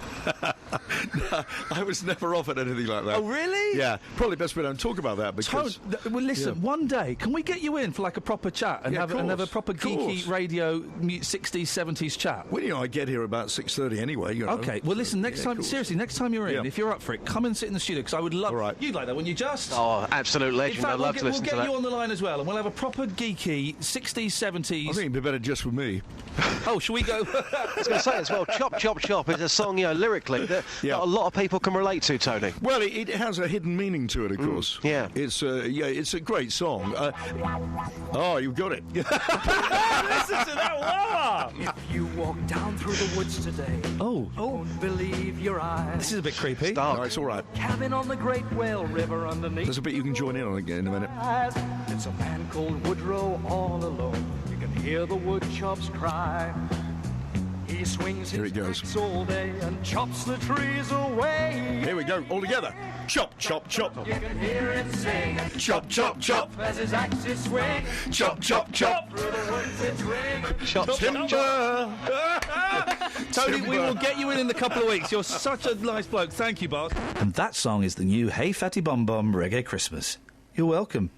Speaker 21: No, I was never offered anything like that.
Speaker 2: Oh, really?
Speaker 21: Yeah. Probably best we don't talk about that because...
Speaker 2: Well, listen, one day, can we get you in for like a proper chat and have a proper geeky radio 60s, 70s chat?
Speaker 21: Well, I get here about 6:30 anyway,
Speaker 2: Okay, well, listen, next time you're in, if you're up for it, come and sit in the studio because I would love...
Speaker 21: All right.
Speaker 2: You'd like that, wouldn't you, Just?
Speaker 8: Oh, absolute legend. I'd love to listen to that.
Speaker 2: We'll get you on the line as well, and we'll have a proper geeky 60s, 70s...
Speaker 21: I think it'd be better just with me.
Speaker 2: Oh, shall we go?
Speaker 8: I was going to say as well, Chop Chop Chop is a song, lyrically, that a lot of people can relate to, Tony.
Speaker 21: Well, it has a hidden meaning to it, of course.
Speaker 8: Yeah.
Speaker 21: It's a great song. Oh, you've got it.
Speaker 2: Listen to that wah!
Speaker 9: If you walk down through the woods today, won't believe your eyes.
Speaker 2: This is a bit creepy.
Speaker 21: No, it's all right.
Speaker 9: Cabin on the Great Whale River underneath.
Speaker 21: There's a bit you can join in on again in a minute.
Speaker 9: It's a man called Woodrow all alone. You can hear the wood chops cry. He swings
Speaker 21: Here
Speaker 9: his
Speaker 21: it goes.
Speaker 9: axe all day and chops the trees away.
Speaker 21: Here we go, all together. Chop, chop, chop.
Speaker 9: You can hear it sing.
Speaker 21: Chop, chop, chop.
Speaker 9: As his axe is swing.
Speaker 21: Chop, chop, chop.
Speaker 9: Through the woods it's ring.
Speaker 8: Chop,
Speaker 21: Timber.
Speaker 2: Tony, we will get you in a couple of weeks. You're such a nice bloke. Thank you, boss. And that song is the new Hey Fatty Bum Bum Reggae Christmas. You're welcome.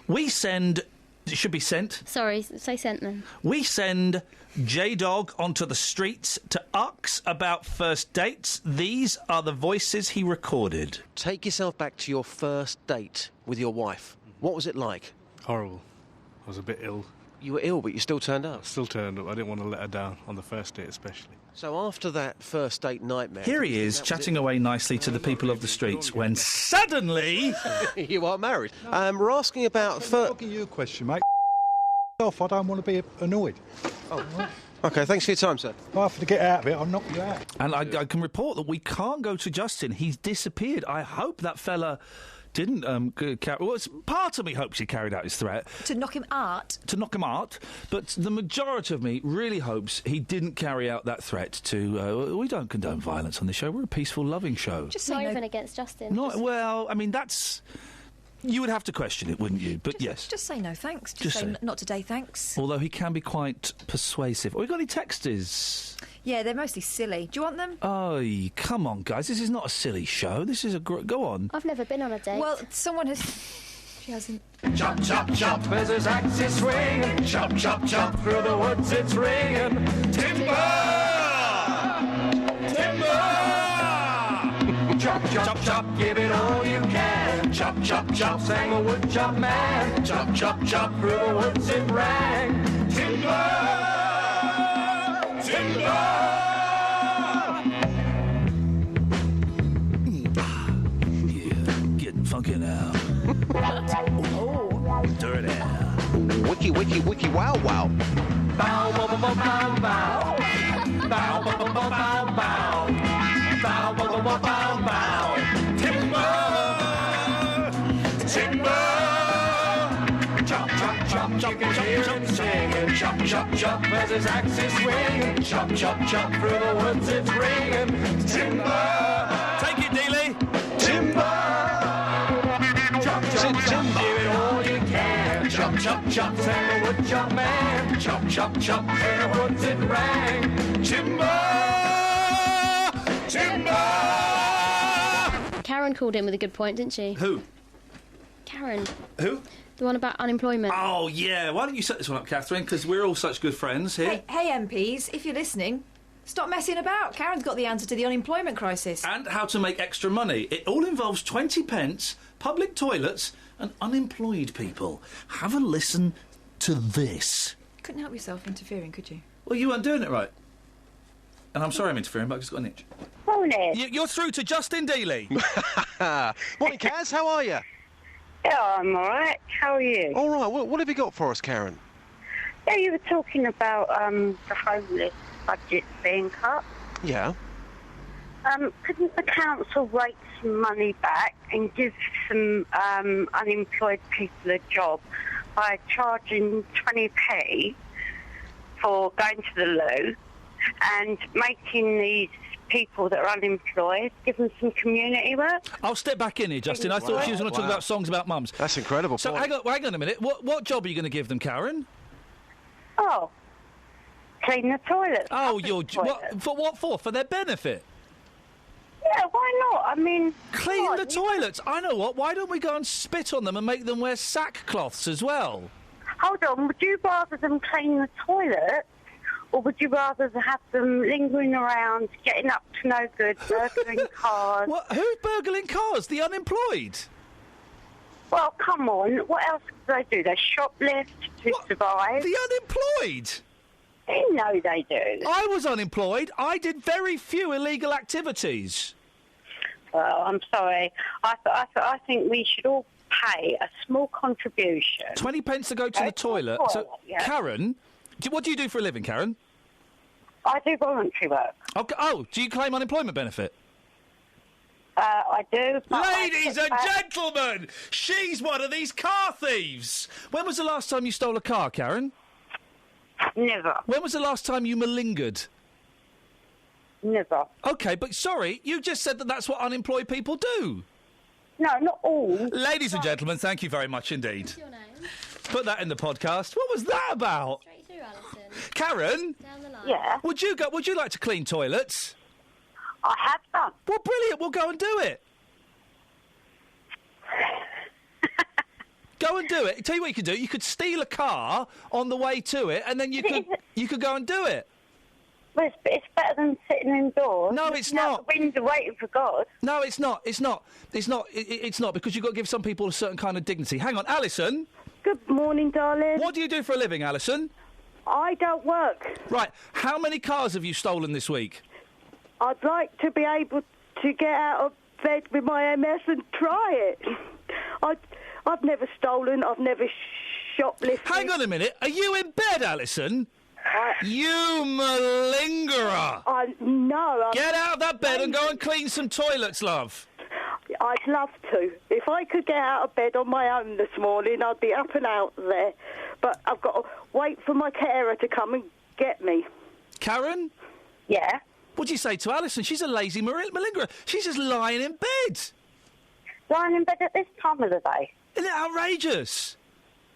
Speaker 2: We send... It should be sent.
Speaker 3: Sorry, say sent then.
Speaker 2: We send J-Dog onto the streets to ux about first dates. These are the voices he recorded.
Speaker 8: Take yourself back to your first date with your wife. What was it like?
Speaker 1: Horrible. I was a bit ill.
Speaker 8: You were ill, but you still turned up?
Speaker 1: Still turned up. I didn't want to let her down on the first date especially.
Speaker 8: So after that first date nightmare...
Speaker 2: Here he is, chatting away nicely to the people of the streets when suddenly...
Speaker 8: You are married. We're asking about...
Speaker 22: I'm asking you a question, mate. Off, I don't want to be annoyed.
Speaker 8: Oh, OK, thanks for your time, sir.
Speaker 22: If I have to get out of it, I'll knock you out.
Speaker 2: And I can report that we can't go to Justin. He's disappeared. I hope that fella... didn't carry... Well, part of me hopes he carried out his threat.
Speaker 4: To knock him out?
Speaker 2: To knock him out. But the majority of me really hopes he didn't carry out that threat to... we don't condone violence on this show. We're a peaceful, loving show.
Speaker 3: Just not even against Justin.
Speaker 2: Well, I mean, that's... You would have to question it, wouldn't you? But yes.
Speaker 4: Just say no thanks.
Speaker 2: Just
Speaker 4: say
Speaker 2: say.
Speaker 4: not today, thanks.
Speaker 2: Although he can be quite persuasive. Have we got any texters?
Speaker 4: Yeah, they're mostly silly. Do you want them?
Speaker 2: Oh, come on, guys. This is not a silly show. This is a... Go on.
Speaker 3: I've never been on a date.
Speaker 4: Well, someone has... She hasn't.
Speaker 9: Chop, chop, chop, as his axe is swinging. Chop, chop, chop, through the woods it's ringing. Timber! Timber! Chop, chop, chop, give it all you can. Chop, chop, chop, sang the wood chop man. Chop, chop, chop, through the woods it rang. Timber! Timber!
Speaker 2: Getting funky now. Dirty.
Speaker 8: Wiki, wiki, wiki, wow, wow.
Speaker 9: Bow, bow, bow, bow, bow, bow. Bow, bow, bow, bow, bow, bow. Bow, bow, bow, bow, bow, bow. Timber! Timber! Chop, chop, chop, chop, you can hear him singing. Chop, chop, chop, as his axe is swinging. Chop, chop, chop, through the woods it's ringing. Timber!
Speaker 2: Take it, Dealey.
Speaker 9: Timber! Chop, chop, chop,
Speaker 21: woodchuck man. Chop, chop, chop, in the woods it rang. Timber! Timber!
Speaker 3: Karen called in with a good point, didn't she?
Speaker 2: Who?
Speaker 3: Karen.
Speaker 2: Who?
Speaker 3: The one about unemployment.
Speaker 2: Oh, yeah. Why don't you set this one up, Catherine? Because we're all such good friends here.
Speaker 4: Hey, MPs, if you're listening, stop messing about. Karen's got the answer to the unemployment crisis.
Speaker 2: And how to make extra money. It all involves 20 pence, public toilets and unemployed people. Have a listen to this.
Speaker 4: Couldn't help yourself interfering, could you?
Speaker 2: Well, you weren't doing it right. And I'm sorry I'm interfering, but I've just got an itch.
Speaker 6: Morning.
Speaker 2: You're through to Justin Dealey.
Speaker 8: Morning, Kaz. How are you?
Speaker 6: Yeah, I'm all right. How are you?
Speaker 8: All right. What have you got for us, Karen?
Speaker 6: Yeah, you were talking about the homeless budget being cut.
Speaker 8: Yeah.
Speaker 6: Couldn't the council rake some money back and give some unemployed people a job by charging 20p for going to the loo and making these people that are unemployed, give them some community work?
Speaker 2: I'll step back in here, Justin. I thought she was going to talk about songs about mums.
Speaker 8: That's incredible.
Speaker 2: So hang on a minute. What job are you going to give them, Karen?
Speaker 6: Oh, clean the toilets.
Speaker 2: Oh, what for? For their benefit?
Speaker 6: Yeah, why not? I mean...
Speaker 2: Clean the toilets. I know what. Why don't we go and spit on them and make them wear sackcloths as well?
Speaker 6: Hold on. Would you rather them clean the toilets, or would you rather have them lingering around, getting up to no good, burgling cars?
Speaker 2: What? Who's burgling cars? The unemployed?
Speaker 6: Well, come on. What else do they do? They shoplift to survive.
Speaker 2: The unemployed?
Speaker 6: You know they do.
Speaker 2: I was unemployed. I did very few illegal activities.
Speaker 6: Well, I'm sorry. I think we should all pay a small contribution.
Speaker 2: 20 pence to go to the toilet. So,
Speaker 6: yeah.
Speaker 2: Karen, what do you do for a living, Karen?
Speaker 6: I do voluntary work.
Speaker 2: Okay. Oh, do you claim unemployment benefit?
Speaker 6: I do.
Speaker 2: Ladies and gentlemen, she's one of these car thieves. When was the last time you stole a car, Karen?
Speaker 6: Never.
Speaker 2: When was the last time you malingered?
Speaker 6: Never.
Speaker 2: OK, but sorry, you just said that that's what unemployed people do.
Speaker 6: No, not all.
Speaker 2: Ladies and gentlemen, thank you very much indeed.
Speaker 3: What's your name?
Speaker 2: Put that in the podcast. What was that about?
Speaker 3: Straight through, Alison.
Speaker 2: Karen?
Speaker 3: Down the line.
Speaker 6: Yeah.
Speaker 2: Would you like to clean toilets?
Speaker 6: I have done.
Speaker 2: Well, brilliant. We'll go and do it. Go and do it. Tell you what you could do. You could steal a car on the way to it, and then you could go and do it.
Speaker 6: Well, it's better than sitting indoors.
Speaker 2: No, it's not.
Speaker 6: Out the window waiting for God.
Speaker 2: No, it's not. It's not. It's not. It's not, because you've got to give some people a certain kind of dignity. Hang on, Alison.
Speaker 5: Good morning, darling.
Speaker 2: What do you do for a living, Alison?
Speaker 5: I don't work.
Speaker 2: Right. How many cars have you stolen this week?
Speaker 5: I'd like to be able to get out of bed with my MS and try it. I've never stolen. I've never shoplifted.
Speaker 2: Hang on a minute. Are you in bed, Alison? You malingerer!
Speaker 5: No.
Speaker 2: Get out of that bed and go and clean some toilets, love.
Speaker 5: I'd love to. If I could get out of bed on my own this morning, I'd be up and out there. But I've got to wait for my carer to come and get me.
Speaker 2: Karen?
Speaker 6: Yeah?
Speaker 2: What'd you say to Alison? She's a lazy malingerer. She's just lying in bed.
Speaker 6: Lying in bed at this time of the day?
Speaker 2: Isn't it outrageous?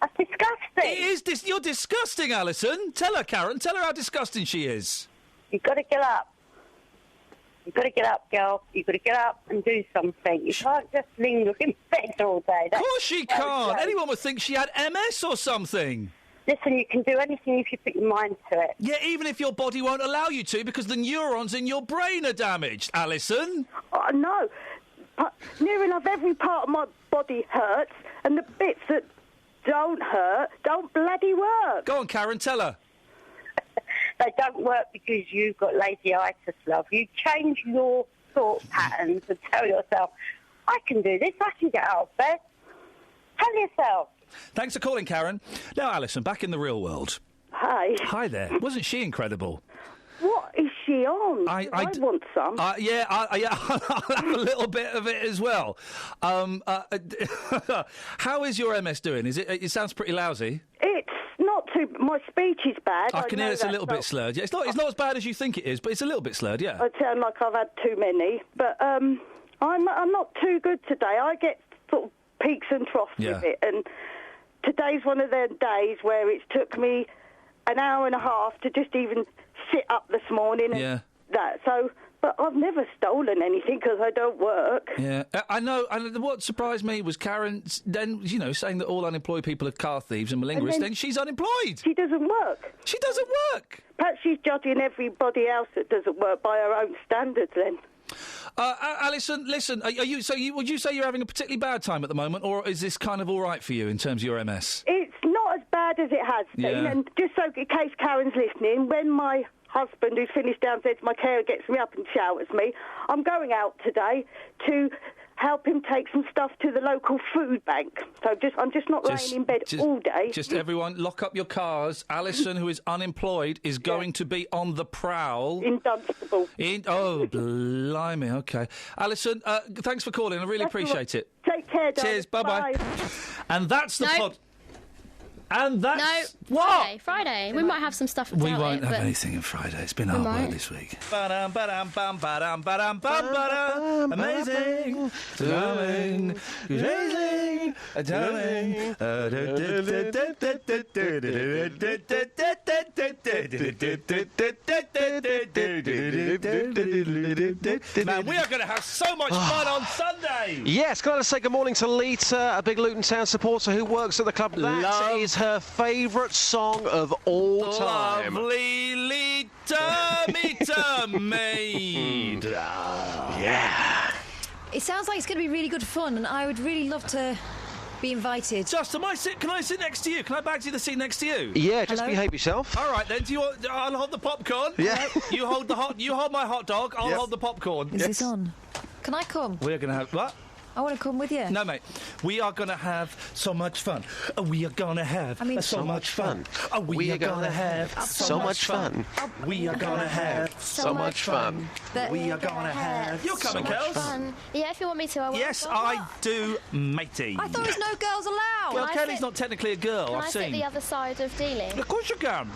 Speaker 6: That's disgusting.
Speaker 2: It is. You're disgusting, Alison. Tell her, Karen. Tell her how disgusting she is.
Speaker 6: You've got to get up. You've got to get up, girl. You've got to get up and do something. You can't just linger in bed all day.
Speaker 2: Of course she can't. Anyone would think she had MS or something.
Speaker 6: Listen, you can do anything if you put your mind to it.
Speaker 2: Yeah, even if your body won't allow you to, because the neurons in your brain are damaged, Alison.
Speaker 5: No. Near enough every part of my body hurts, and the bits that don't hurt don't bloody work.
Speaker 2: Go on, Karen, tell her.
Speaker 6: They don't work because you've got lazy-itis, love. You change your thought patterns and tell yourself, I can do this, I can get out of bed. Tell yourself.
Speaker 2: Thanks for calling, Karen. Now, Alison, back in the real world.
Speaker 5: Hi.
Speaker 2: Hi there. Wasn't she incredible?
Speaker 5: What is she on? I want some.
Speaker 2: Yeah, I'll have a little bit of it as well. How is your MS doing? It sounds pretty lousy.
Speaker 5: It's not too... My speech is bad.
Speaker 2: I can hear it's a little bit slurred. Yeah, it's not as bad as you think it is, but it's a little bit slurred, yeah.
Speaker 5: I sound like I've had too many. But I'm not too good today. I get sort of peaks and troughs with it. And today's one of the days where it took me an hour and a half to just even sit up this morning. And that. So, but I've never stolen anything because I don't work.
Speaker 2: Yeah, I know. And what surprised me was Karen then, saying that all unemployed people are car thieves and malingers. Then she's unemployed.
Speaker 5: She doesn't work.
Speaker 2: She doesn't work.
Speaker 5: Perhaps she's judging everybody else that doesn't work by her own standards. Then.
Speaker 2: Alison, listen. Would you say you're having a particularly bad time at the moment, or is this kind of all right for you in terms of your MS?
Speaker 5: It's not as bad as it has been.
Speaker 2: Yeah.
Speaker 5: And just so in case Karen's listening, when my husband, who's finished downstairs, my carer gets me up and showers me, I'm going out today to help him take some stuff to the local food bank. So I'm just not laying in bed all day.
Speaker 2: Just everyone, lock up your cars. Alison, who is unemployed, is going to be on the prowl.
Speaker 5: In Dunstable.
Speaker 2: Oh, blimey, OK. Alison, thanks for calling. I really appreciate it.
Speaker 5: Take care, darling.
Speaker 2: Cheers, bye-bye.
Speaker 5: Bye.
Speaker 2: And that's the pod... And that's...
Speaker 3: No,
Speaker 2: What?
Speaker 3: Friday. We might have some stuff to
Speaker 2: We
Speaker 3: tell
Speaker 2: won't
Speaker 3: you,
Speaker 2: have
Speaker 3: but
Speaker 2: anything on Friday. It's been
Speaker 3: We
Speaker 2: hard work
Speaker 3: might.
Speaker 2: this week. Amazing, darling, amazing, darling. Man, we are going to have so much fun on Sunday.
Speaker 8: Yes, can I just say good morning to Lita, a big Luton Town supporter who works at the club. That is her favourite song of all time.
Speaker 2: Lovely Lita, meter maid.
Speaker 8: Yeah.
Speaker 4: It sounds like it's going to be really good fun, and I would really love to be invited.
Speaker 2: Justin, can I sit next to you? Can I back to the seat next to you?
Speaker 8: Yeah, just behave yourself.
Speaker 2: All right, then. I'll hold the popcorn.
Speaker 8: Yeah.
Speaker 2: You hold my hot dog. I'll hold the popcorn.
Speaker 4: Is this on? Can I come?
Speaker 2: We're going to have... What?
Speaker 4: I want to come with you.
Speaker 2: No, mate. We are going to have so much fun. We are going to have so much fun. We are going to have so much fun. We are going to have so much fun. We are going to have... You're coming, Kels?
Speaker 3: fun. Yeah, if you want me to, I will.
Speaker 2: Yes, I do, matey.
Speaker 4: I thought there was no girls allowed.
Speaker 2: Well, Kelly's not technically a girl,
Speaker 3: Can
Speaker 2: I've
Speaker 3: I
Speaker 2: seen.
Speaker 3: sit the other side of Dealing?
Speaker 2: Of course you can.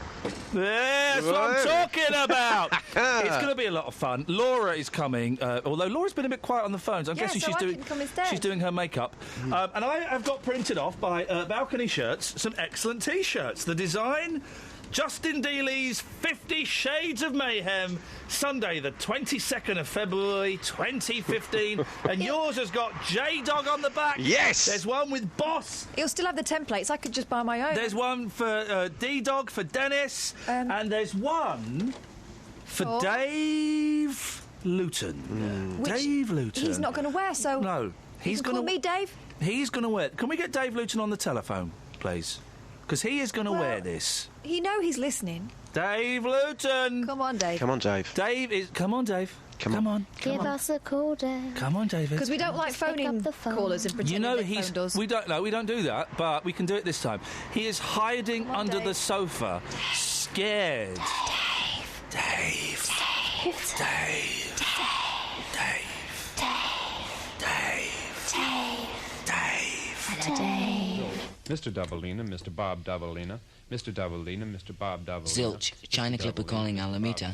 Speaker 2: That's what I'm talking about. It's going to be a lot of fun. Laura is coming, although Laura's been a bit quiet on the phones. I'm guessing
Speaker 4: so I can come instead.
Speaker 2: she's doing her makeup. And I have got printed off by Balcony Shirts some excellent T-shirts. The design, Justin Dealey's 50 Shades of Mayhem, Sunday the 22nd of February 2015. And yours has got J-Dog on the back.
Speaker 8: Yes!
Speaker 2: There's one with Boss.
Speaker 4: You'll still have the templates. I could just buy my own.
Speaker 2: There's one for D-Dog, for Dennis. And there's one for Dave Luton. Dave Luton.
Speaker 4: He's not going to wear, so...
Speaker 2: No. He's
Speaker 4: going to... Call me Dave?
Speaker 2: He's going to wear... Can we get Dave Luton on the telephone, please? Because he is going to wear this.
Speaker 4: You know he's listening.
Speaker 2: Dave Luton!
Speaker 4: Come on, Dave.
Speaker 8: Come on, Dave.
Speaker 2: Dave is... Come on, Dave. Come on.
Speaker 3: Give us a call, Dave.
Speaker 2: Come on, David.
Speaker 4: Because we don't like phoning callers and pretending they phoned us.
Speaker 2: We don't do that, but we can do it this time. He is hiding under the sofa, scared. Dave.
Speaker 7: Mr. Davalina, Mr. Bob Davalina, Mr. Davalina, Mr. Bob Davalina.
Speaker 11: Zilch, China Clipper calling Alameda.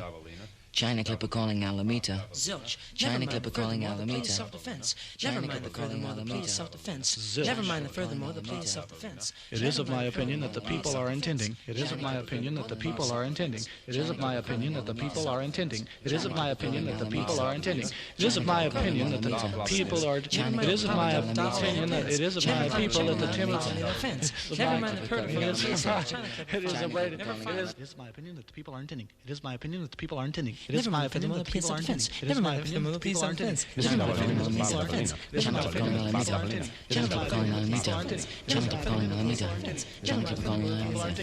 Speaker 11: China Clipper calling Alameda.
Speaker 23: Zilch.
Speaker 11: China Clipper calling Alameda.
Speaker 23: Self-defense. Never mind the furthermore, the plea is self-defense. Never mind the furthermore, the plea is self-defense.
Speaker 22: It is of my opinion that the people are intending. It is of my opinion that the people are intending. It is of my opinion that the people are intending. It is of my opinion that the people are intending. It is of my opinion that the people are. It is of my opinion that it is of my people that the Timothy.
Speaker 23: Never mind the furthermore,
Speaker 22: It is my opinion that the people are intending. It is my opinion that the people are intending. It is my opinion that the people are intending. It is my opinion that the people are intending. It is my opinion that the people are intending. It is my opinion that the people are intending.
Speaker 11: China Clipper calling Alameda. China Clipper calling Alameda. China Clipper calling Alameda.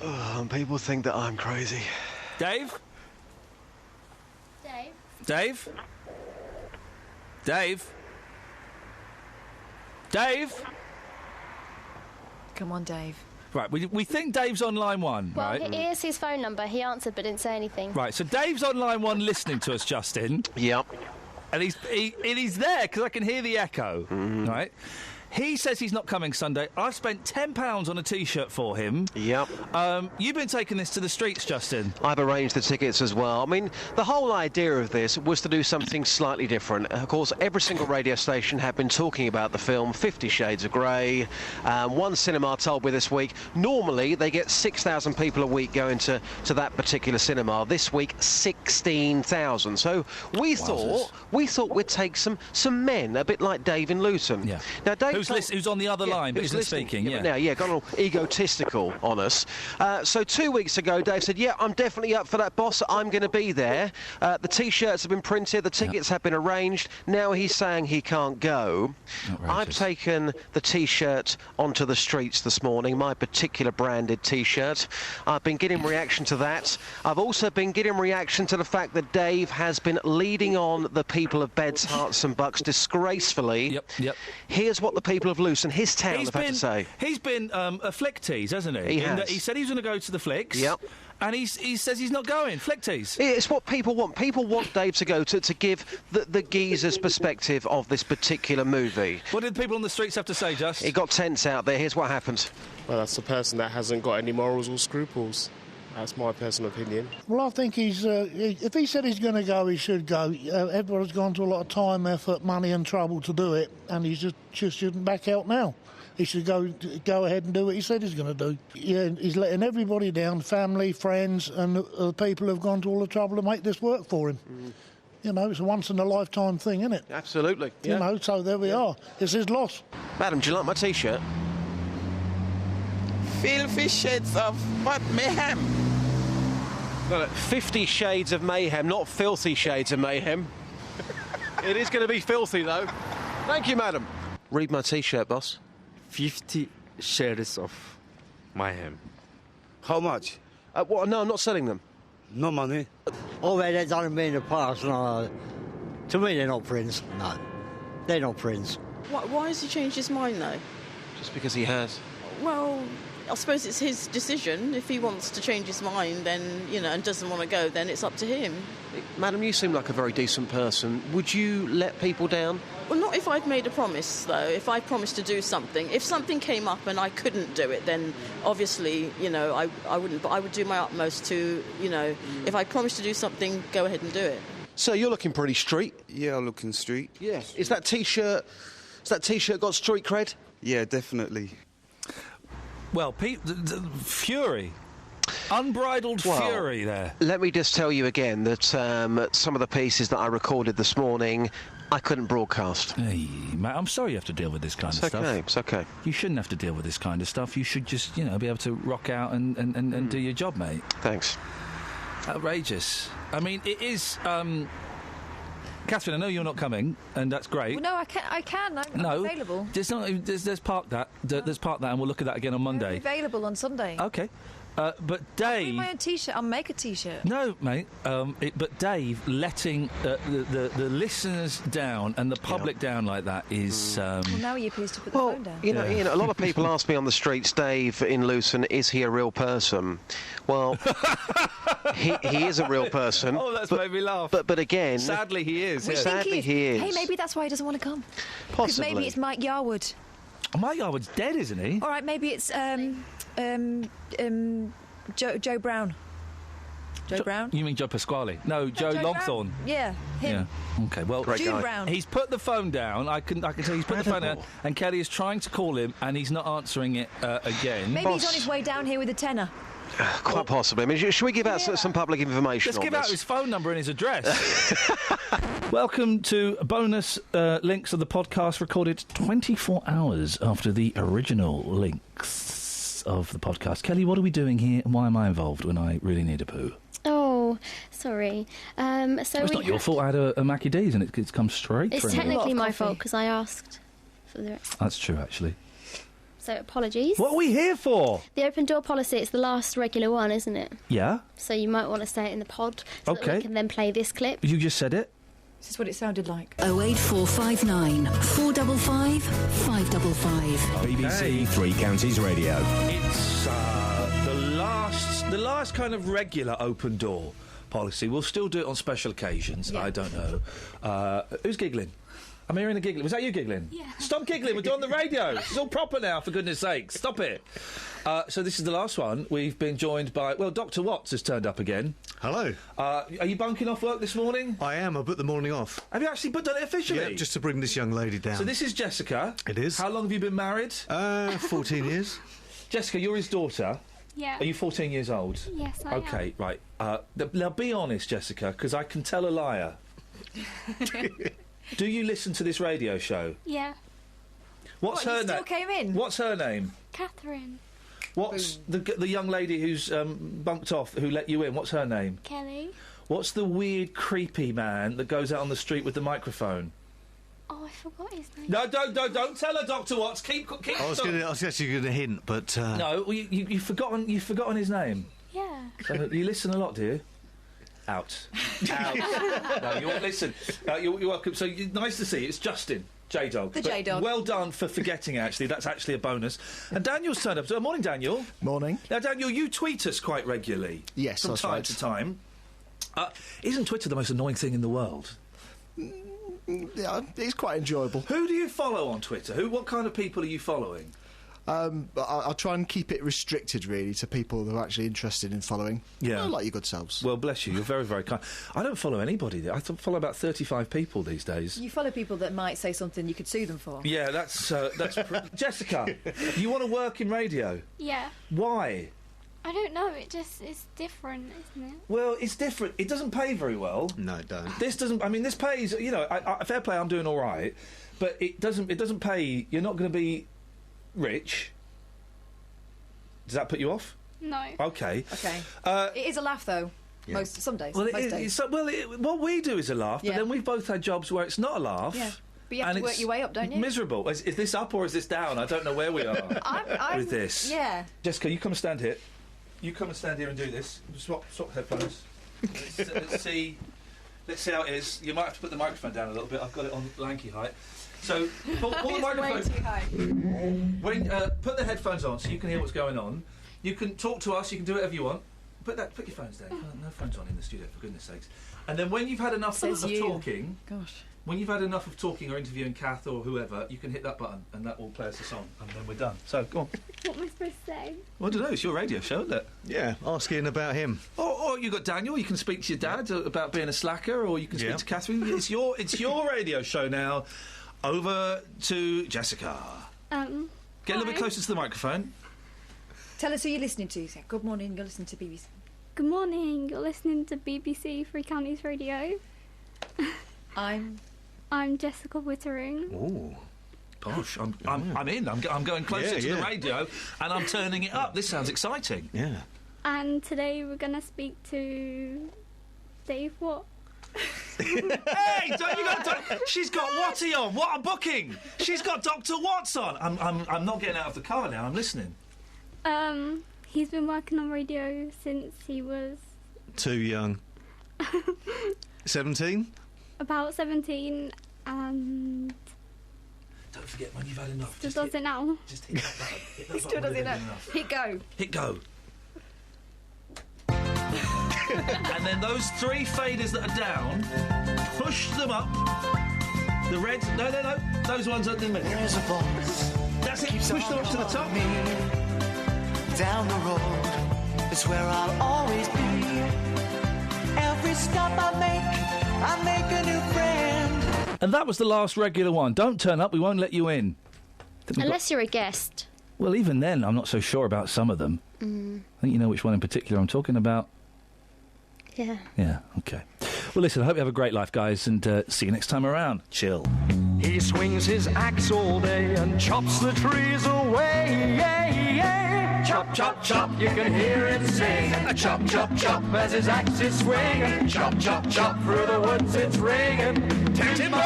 Speaker 8: And people think that I'm crazy.
Speaker 2: Dave?
Speaker 3: Dave?
Speaker 2: Dave? Dave? Dave?
Speaker 4: Come on, Dave.
Speaker 2: Right, we think Dave's on line one,
Speaker 3: Well,
Speaker 2: right?
Speaker 3: here's his phone number. He answered but didn't say anything.
Speaker 2: Right, so Dave's on line one listening to us, Justin.
Speaker 8: Yep.
Speaker 2: And he's there because I can hear the echo, right? He says he's not coming Sunday. I've spent £10 on a T-shirt for him.
Speaker 8: Yep.
Speaker 2: You've been taking this to the streets, Justin.
Speaker 8: I've arranged the tickets as well. I mean, the whole idea of this was to do something slightly different. Of course, every single radio station have been talking about the film 50 Shades of Grey. One cinema told me this week, normally they get 6,000 people a week going to that particular cinema. This week, 16,000. So we thought we'd take some men, a bit like Dave in Luton.
Speaker 2: Yeah.
Speaker 8: Now, Dave
Speaker 2: who's on the other line, but isn't speaking.
Speaker 8: Yeah, now, got all egotistical on us. So 2 weeks ago, Dave said, "Yeah, I'm definitely up for that, boss. I'm going to be there." The T-shirts have been printed, the tickets have been arranged. Now he's saying he can't go. I've taken the T-shirt onto the streets this morning, my particular branded T-shirt. I've been getting reaction to that. I've also been getting reaction to the fact that Dave has been leading on the people of Beds, Herts and Bucks disgracefully.
Speaker 2: Yep.
Speaker 8: Here's what the people of Luton, his town, have had to say.
Speaker 2: He's been a flick tease, hasn't he?
Speaker 8: He has.
Speaker 2: He said he was going to go to the flicks.
Speaker 8: Yep.
Speaker 2: And he says he's not going. Flick tease.
Speaker 8: It's what people want. People want Dave to go to give the geezer's perspective of this particular movie.
Speaker 2: What did people on the streets have to say, Just?
Speaker 8: He got tents out there. Here's what happened.
Speaker 10: Well, that's a person that hasn't got any morals or scruples. That's my personal opinion.
Speaker 12: Well, I think he's. If he said he's going to go, he should go. Everyone's gone to a lot of time, effort, money, and trouble to do it, and he's just shouldn't back out now. He should go ahead and do what he said he's going to do. Yeah, he's letting everybody down, family, friends, and the people who've gone to all the trouble to make this work for him. You know, it's a once-in-a-lifetime thing, isn't it?
Speaker 8: Absolutely. Yeah.
Speaker 12: You know, so there we are. It's his loss.
Speaker 8: Madam, do you like my T-shirt?
Speaker 13: Fifty Shades of Mayhem.
Speaker 8: Well, 50 Shades of Mayhem, not Filthy Shades of Mayhem. It is going to be filthy, though. Thank you, madam. Read my T-shirt, boss.
Speaker 24: 50 Shades of Mayhem.
Speaker 13: How much?
Speaker 8: What? No, I'm not selling them.
Speaker 13: No money.
Speaker 25: All they've done to me in the past, no. To me, they're not friends. No. They're not friends.
Speaker 26: Why has he changed his mind, though?
Speaker 8: Just because he has.
Speaker 26: Well, I suppose it's his decision. If he wants to change his mind, then, and doesn't want to go, then it's up to him.
Speaker 8: Madam, you seem like a very decent person. Would you let people down?
Speaker 26: Well, not if I'd made a promise, though. If I promised to do something. If something came up and I couldn't do it, then obviously, I wouldn't. But I would do my utmost to, if I promised to do something, go ahead and do it.
Speaker 8: So you're looking pretty street.
Speaker 13: Yeah, I'm looking street.
Speaker 8: Yeah. Is that T-shirt got street cred?
Speaker 13: Yeah, definitely.
Speaker 2: Well, fury. Unbridled fury there.
Speaker 8: Let me just tell you again that some of the pieces that I recorded this morning, I couldn't broadcast.
Speaker 2: Hey, Matt, I'm sorry you have to deal with this kind of stuff.
Speaker 8: It's okay.
Speaker 2: You shouldn't have to deal with this kind of stuff. You should just, be able to rock out and do your job, mate.
Speaker 8: Thanks.
Speaker 2: Outrageous. I mean, it is... Catherine, I know you're not coming, and that's great.
Speaker 4: Well, no, I can. I'm available.
Speaker 2: There's park that. There's park that, and we'll look at that again on Monday.
Speaker 4: I'm available on Sunday.
Speaker 2: Okay. But Dave...
Speaker 4: I'll bring my own T-shirt. I'll make a T-shirt.
Speaker 2: No, mate. But Dave letting the listeners down and the public down like that is...
Speaker 4: Well, now you're pleased to put the phone down.
Speaker 8: You know, a lot of people ask me on the streets, Dave in Luton, is he a real person? Well, he is a real person.
Speaker 2: Oh, that's made me laugh.
Speaker 8: But again...
Speaker 2: Sadly, he is.
Speaker 4: Yeah.
Speaker 8: Sadly, he is.
Speaker 4: Hey, maybe that's why he doesn't want to come.
Speaker 8: Possibly.
Speaker 4: Because maybe it's Mike Yarwood.
Speaker 2: Mike Yarwood's dead, isn't he?
Speaker 4: All right, maybe it's Joe Brown. Joe Brown?
Speaker 2: You mean Joe Pasquale? No, Joe Longthorne.
Speaker 4: Yeah, him.
Speaker 2: Yeah. Okay, well...
Speaker 4: June Brown.
Speaker 2: He's put the phone down. I can tell he's put the phone down, and Kelly is trying to call him, and he's not answering it again.
Speaker 4: Maybe he's on his way down here with a tenner.
Speaker 8: Quite possibly. I mean, should we give out some public information
Speaker 2: Let's
Speaker 8: on
Speaker 2: give
Speaker 8: this?
Speaker 2: out his phone number and his address. Welcome to bonus links of the podcast recorded 24 hours after the original links of the podcast. Kelly, what are we doing here, and why am I involved when I really need a poo?
Speaker 3: Oh, sorry.
Speaker 2: It's not your fault. I had a Mackie D's and it's come straight through.
Speaker 3: It's technically my fault because I asked for the...
Speaker 2: That's true, actually.
Speaker 3: So, apologies.
Speaker 2: What are we here for?
Speaker 3: The open door policy, it's the last regular one, isn't it?
Speaker 2: Yeah.
Speaker 3: So you might want to say it in the pod so that we can then play this clip.
Speaker 2: You just said it.
Speaker 4: This is what it sounded like.
Speaker 27: 08459 455 555.
Speaker 28: BBC Three Counties Radio.
Speaker 2: It's the last kind of regular open door policy. We'll still do it on special occasions.
Speaker 4: Yeah.
Speaker 2: I don't know. Who's giggling? I'm hearing a giggling. Was that you giggling?
Speaker 3: Yeah.
Speaker 2: Stop giggling. We're doing the radio. It's all proper now, for goodness sake. Stop it. So this is the last one. We've been joined by... Well, Dr. Watts has turned up again.
Speaker 14: Hello.
Speaker 2: Are you bunking off work this morning?
Speaker 14: I am. I booked the morning off.
Speaker 2: Have you actually done it officially?
Speaker 14: Yeah, just to bring this young lady down.
Speaker 2: So this is Jessica.
Speaker 14: It is.
Speaker 2: How long have you been married?
Speaker 14: 14 years.
Speaker 2: Jessica, you're his daughter.
Speaker 3: Yeah.
Speaker 2: Are you 14 years old?
Speaker 3: Yes, I am.
Speaker 2: Okay, right. Now, be honest, Jessica, because I can tell a liar. Do you listen to this radio show?
Speaker 3: Yeah.
Speaker 2: What's her name?
Speaker 4: Still came in.
Speaker 2: What's her name?
Speaker 3: Catherine.
Speaker 2: What's the young lady who's bunked off, who let you in? What's her name?
Speaker 3: Kelly.
Speaker 2: What's the weird, creepy man that goes out on the street with the microphone?
Speaker 3: Oh, I forgot his name.
Speaker 2: No, don't tell her, Dr. Watts. Keep.
Speaker 14: I was actually going to hint, but
Speaker 2: no, well, you've forgotten his name.
Speaker 3: Yeah.
Speaker 2: So you listen a lot, do you? Out. No, you won't listen. You're welcome. So nice to see you. It's Justin. J-Dog.
Speaker 4: The J-Dog.
Speaker 2: Well done for forgetting, actually. That's actually a bonus. And Daniel's turned up. So, morning, Daniel.
Speaker 15: Morning.
Speaker 2: Now, Daniel, you tweet us quite regularly.
Speaker 15: Yes,
Speaker 2: from
Speaker 15: that's
Speaker 2: time
Speaker 15: right.
Speaker 2: to time. Isn't Twitter the most annoying thing in the world?
Speaker 15: Yeah, it's quite enjoyable.
Speaker 2: Who do you follow on Twitter? What kind of people are you following?
Speaker 15: I'll try and keep it restricted, really, to people who are actually interested in following.
Speaker 2: Yeah.
Speaker 15: Like your good selves.
Speaker 2: Well, bless you. You're very, very kind. I don't follow anybody. I follow about 35 people these days.
Speaker 4: You follow people that might say something you could sue them for.
Speaker 2: Yeah, that's Jessica, you want to work in radio?
Speaker 3: Yeah.
Speaker 2: Why?
Speaker 3: I don't know. It's different, isn't it?
Speaker 2: Well, it's different. It doesn't pay very well.
Speaker 14: No, it don't.
Speaker 2: This doesn't. I mean, this pays. You know, fair play. I'm doing all right, but it doesn't pay. You're not going to be rich. Does that put you off?
Speaker 3: No.
Speaker 2: Okay.
Speaker 4: Okay. It is a laugh, though.
Speaker 14: Yeah.
Speaker 4: Some days.
Speaker 2: Well,
Speaker 4: most days.
Speaker 2: What we do is a laugh, but
Speaker 4: Yeah.
Speaker 2: then we've both had jobs where it's not a laugh.
Speaker 4: Yeah. But you have
Speaker 2: and
Speaker 4: to work
Speaker 2: it's
Speaker 4: your way up, don't you?
Speaker 2: Miserable. Is this up or is this down? I don't know where we are with this.
Speaker 4: Yeah.
Speaker 2: Jessica, you come and stand here. You come and stand here and do this. Swap headphones. Let's see how it is. You might have to put the microphone down a little bit. I've got it on lanky height. So pull the microphone.
Speaker 4: Way too high.
Speaker 2: Put the headphones on so you can hear what's going on. You can talk to us. You can do whatever you want. Put your phones down. No phones on in the studio, for goodness sakes. And then when you've had enough of talking, when you've had enough of talking or interviewing Kath or whoever, you can hit that button and that will play us a song, and then we're done. So go on.
Speaker 3: What am I supposed to say?
Speaker 2: Well, I don't know. It's your radio show, isn't it?
Speaker 14: Yeah, asking about him.
Speaker 2: Or you got Daniel. You can speak to your dad about being a slacker, or you can speak to Catherine. It's your radio show now. Over to Jessica. Get a little bit closer to the microphone.
Speaker 4: Tell us who you're listening to. Say, good morning, you're listening to BBC.
Speaker 3: Good morning, you're listening to BBC Three Counties Radio. I'm Jessica Wittering.
Speaker 2: Ooh. Gosh, I'm in. I'm going closer to the radio, and I'm turning it up. This sounds exciting.
Speaker 14: Yeah.
Speaker 3: And today we're going to speak to Dave Watt.
Speaker 2: Hey, she's got Watty on. What a booking! She's got Dr. Watts on. I'm not getting out of the car now. I'm listening.
Speaker 3: He's been working on radio since he was
Speaker 14: Too young. 17?
Speaker 3: about 17, and
Speaker 2: Don't forget, when you've had enough,
Speaker 3: still does it now.
Speaker 2: Just hit that button. Hit that
Speaker 4: He still
Speaker 2: button
Speaker 4: does
Speaker 2: when
Speaker 4: it
Speaker 2: you've
Speaker 4: now.
Speaker 2: had enough.
Speaker 4: Hit go.
Speaker 2: Hit go. And then those three faders that are down, push them up. The reds, no, those ones are in the middle.
Speaker 9: There's a voice.
Speaker 2: That's it. Push them up to the top.
Speaker 9: Down the road is where I'll always be. Every stop I make a new friend.
Speaker 2: And that was the last regular one. Don't turn up. We won't let you in.
Speaker 3: Unless you're a guest.
Speaker 2: Well, even then, I'm not so sure about some of them. I think you know which one in particular I'm talking about.
Speaker 3: Yeah.
Speaker 2: Yeah, okay. Well, listen, I hope you have a great life, guys, and see you next time around. Chill.
Speaker 9: He swings his axe all day and chops the trees away. Chop, chop, chop, you can hear it sing. Chop, chop, chop as his axe is swinging. Chop, chop, chop through the woods it's ringing. Timber!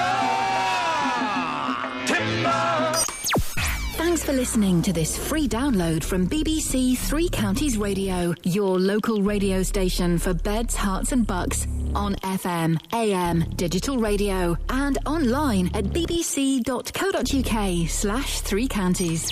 Speaker 9: Timber!
Speaker 27: Thanks for listening to this free download from BBC Three Counties Radio, your local radio station for beds, hearts and bucks, on FM, AM, digital radio, and online at bbc.co.uk/3counties.